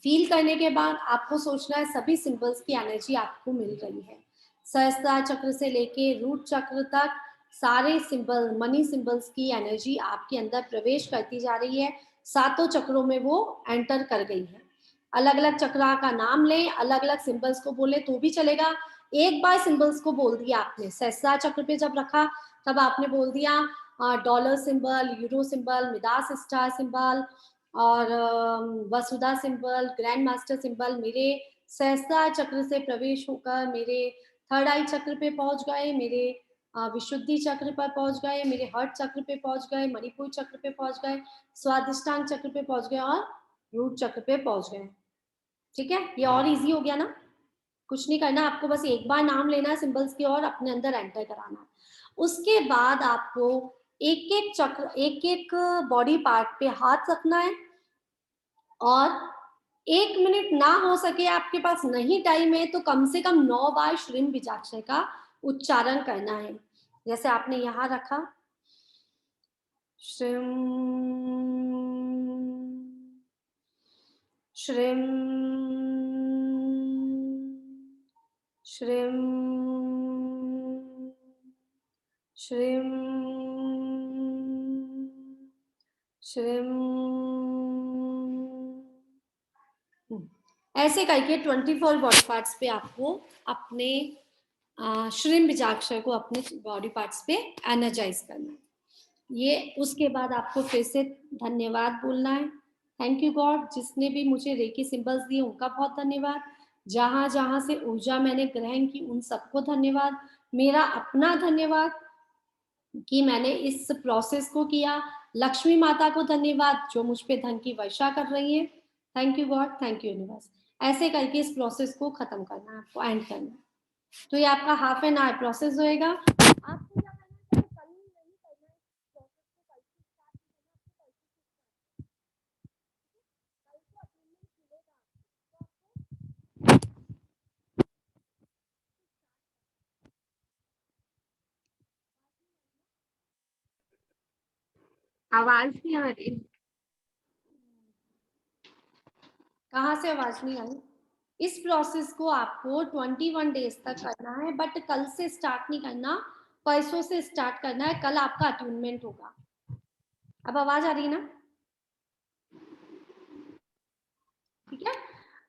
फील करने के बाद आपको सोचना है सभी सिंबल्स की एनर्जी आपको मिल रही है। सहस्त्रार चक्र से लेके रूट चक्र तक सारे सिंबल, मनी सिंबल्स की एनर्जी आपके अंदर प्रवेश करती जा रही है। 7 चक्रों में वो एंटर कर गई है। अलग अलग चक्रा का नाम लें, अलग अलग सिंबल्स को बोले तो भी चलेगा। एक बार सिंबल्स को बोल दिया आपने, सहस्त्रार चक्र पे जब रखा तब आपने बोल दिया dollar symbol, euro symbol, Midas star symbol और वसुधा सिंबल, ग्रैंड मास्टर सिंबल मेरे सहस्त्रार चक्र से प्रवेश होकर मेरे थर्ड आई चक्र पे पहुंच गए, मेरे विशुद्धि चक्र पर पहुंच गए, मेरे हर्ट चक्र पे पहुंच गए, मणिपुर चक्र पे पहुंच गए, स्वादिष्टांग चक्र पे पहुंच गए और रूट चक्र पे पहुंच गए। ठीक है, ये और इजी हो गया ना। कुछ नहीं करना, आपको बस एक बार नाम लेना है सिंबल्स की और अपने अंदर एंटर कराना है। उसके बाद आपको एक एक चक्र, एक एक बॉडी पार्ट पे हाथ रखना है और 1 मिनट ना हो सके आपके पास नहीं टाइम है तो कम से कम 9 बार श्रीम बीजाक्षर का उच्चारण करना है। जैसे आपने यहाँ रखा श्रीम श्रीम श्रीम श्रीम श्रीम, ऐसे करके 24 बॉडी पार्ट्स पे आपको अपने श्रीम बीजाक्षर को अपने बॉडी पार्ट्स पे एनर्जाइज करना है। ये उसके बाद आपको फिर से धन्यवाद बोलना है। थैंक यू गॉड, जिसने भी मुझे रेकी सिंबल्स दिए उनका बहुत धन्यवाद। जहां जहां से ऊर्जा मैंने ग्रहण की उन सबको धन्यवाद। मेरा अपना धन्यवाद कि मैंने इस प्रोसेस को किया। लक्ष्मी माता को धन्यवाद जो मुझ पे धन की वर्षा कर रही है। Thank you God, thank you universe. ऐसे करके इस प्रोसेस को खत्म करना है, आपको एंड करना है। तो ये आपका हाफ एन आवर प्रोसेस होएगा। आपको क्या करना है, कल नहीं करना है प्रोसेस को, कल से स्टार्ट करना है, कल को अटेंडेंस मिलेगा तो आपको आवाज नहीं आ रही। कहाँ से आवाज नहीं आई? इस प्रोसेस को आपको 21 डेज तक करना है, बट कल से स्टार्ट नहीं करना, परसों से स्टार्ट करना है। कल आपका अट्यूनमेंट होगा। अब आवाज आ रही है ना? ठीक है,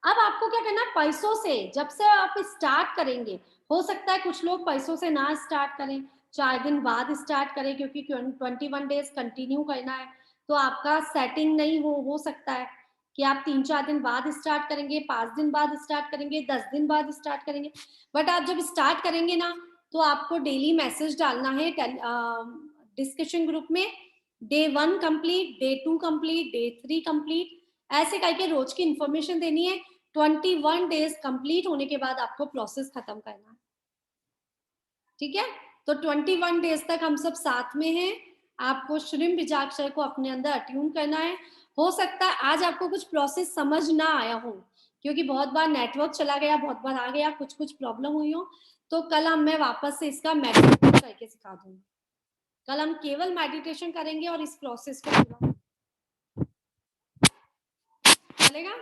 अब आपको क्या करना है, पैसों से जब से आप स्टार्ट करेंगे, हो सकता है कुछ लोग पैसों से ना स्टार्ट करें, 4 दिन बाद स्टार्ट करें, क्योंकि 21 डेज कंटिन्यू करना है तो आपका सेटिंग नहीं हो सकता है कि आप 3-4 दिन बाद स्टार्ट करेंगे, 5 दिन बाद स्टार्ट करेंगे, 10 दिन बाद स्टार्ट करेंगे। बट आप जब स्टार्ट करेंगे ना तो आपको डेली मैसेज डालना है डिस्कशन ग्रुप में, day 1 complete, day 2 complete, day 3 complete, ऐसे करके रोज की इंफॉर्मेशन देनी है। 21 डेज कंप्लीट होने के बाद आपको प्रोसेस खत्म करना है। ठीक है, तो 21 डेज तक हम सब साथ में हैं। आपको श्रीम बीजाक्षर को अपने अंदर अट्यून करना है। हो सकता है आज आपको कुछ प्रोसेस समझ ना आया हो, क्योंकि बहुत बार नेटवर्क चला गया, बहुत बार आ गया, कुछ कुछ प्रॉब्लम हुई हो, तो कल मैं वापस से इसका मेडिटेशन करके सिखा दूंगी। कल हम केवल मेडिटेशन करेंगे और इस प्रोसेस को पूरा चलेगा।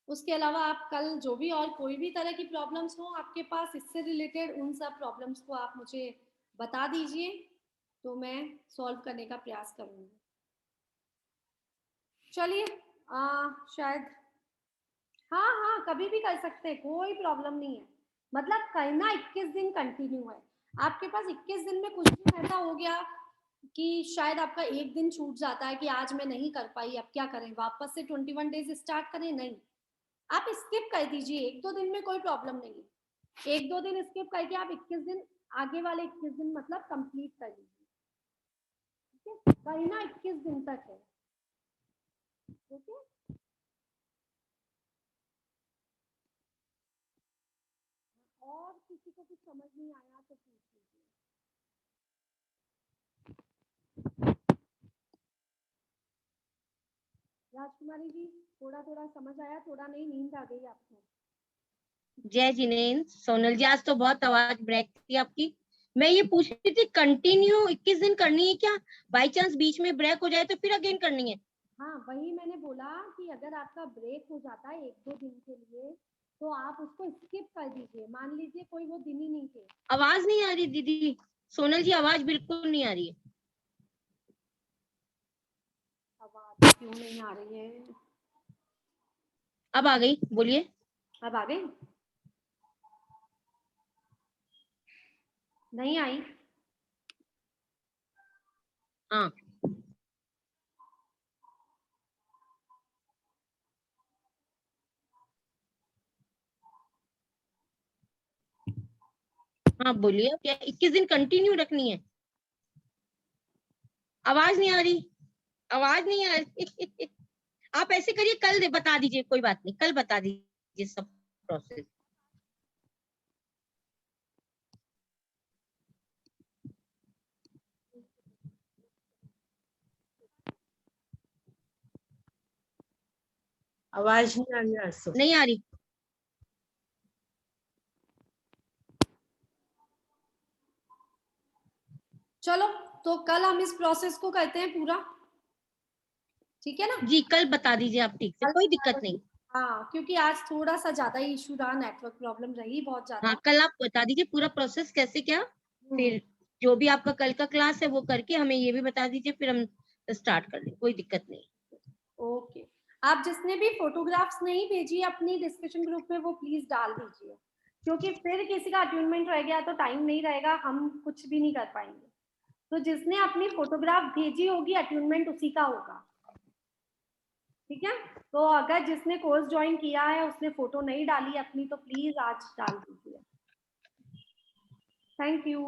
उसके अलावा आप कल जो भी और कोई भी तरह की प्रॉब्लम्स हो आपके पास इससे रिलेटेड, उन सब प्रॉब्लम्स को आप मुझे बता दीजिए। तो मैं सॉल्व करने का प्रयास करूंगी। चलिए शायद हाँ कभी भी कर सकते हैं, कोई प्रॉब्लम नहीं है। मतलब करना 21 दिन कंटिन्यू है। आपके पास 21 दिन में कुछ भी ऐसा हो गया कि शायद आपका एक दिन छूट जाता है कि आज मैं नहीं कर पाई, अब क्या करें, वापस से 21 डेज स्टार्ट करें? नहीं, आप स्किप कर दीजिए। 1-2 दिन में कोई प्रॉब्लम नहीं है। 1-2 दिन स्किप करके आप 21 दिन, आगे वाले 21 दिन मतलब कंप्लीट कर लीजिए। ठीक है, करना 21 दिन तक है। ठीक है, और किसी को कुछ समझ नहीं आया तो पूछ लीजिए। राजकुमारी जी, थोड़ा थोड़ा समझ आया, थोड़ा नहीं, नींद आ गई आपको? जय जिनेन्द्र। सोनल जी, आज तो बहुत आवाज ब्रेक थी आपकी। मैं ये पूछ रही थी, कंटिन्यू 21 दिन करनी है क्या? बाई चांस बीच में ब्रेक हो जाए तो फिर अगेन करनी है? हाँ, वही मैंने बोला कि अगर आपका ब्रेक हो जाता है 1-2 दिन के लिए तो आप उसको स्किप कर दीजिए। मान लीजिए कोई वो दिन ही नहीं थे। आवाज नहीं आ रही दीदी, सोनल जी आवाज बिल्कुल नहीं आ रही है। आवाज क्यों नहीं आ रही है? अब आ गई, बोलिए। अब आ गई? नहीं आई? हाँ हाँ बोलिए। क्या 21 दिन कंटिन्यू रखनी है? आवाज नहीं आ रही, आवाज नहीं आ रही। आप ऐसे करिए, कल बता दीजिए, कोई बात नहीं, कल बता दीजिए सब प्रोसेस। आवाज नहीं आ रही आज तो। नहीं आ रही। चलो, तो कल हम इस प्रोसेस को करते हैं पूरा, ठीक है ना? जी कल बता दीजिए आप, ठीक से, कोई दिक्कत नहीं। हाँ, क्योंकि आज थोड़ा सा ज्यादा ही इशू रहा, नेटवर्क प्रॉब्लम रही बहुत ज्यादा। हाँ कल आप बता दीजिए पूरा प्रोसेस कैसे क्या, फिर जो भी आपका कल का क्लास है वो करके हमें ये भी बता दीजिए, फिर हम स्टार्ट कर लें, कोई दिक्कत नहीं। ओके, आप जिसने भी फोटोग्राफ्स नहीं भेजी अपनी डिस्कशन ग्रुप में वो प्लीज डाल दीजिए, क्योंकि फिर किसी का अटेन्मेंट रह गया तो टाइम नहीं रहेगा, हम कुछ भी नहीं कर पाएंगे। तो जिसने अपनी फोटोग्राफ भेजी होगी अटेन्मेंट उसी का होगा, ठीक है? तो अगर जिसने कोर्स ज्वाइन किया है उसने फोटो नहीं डाली अपनी तो प्लीज आज डाल दीजिए। Thank you.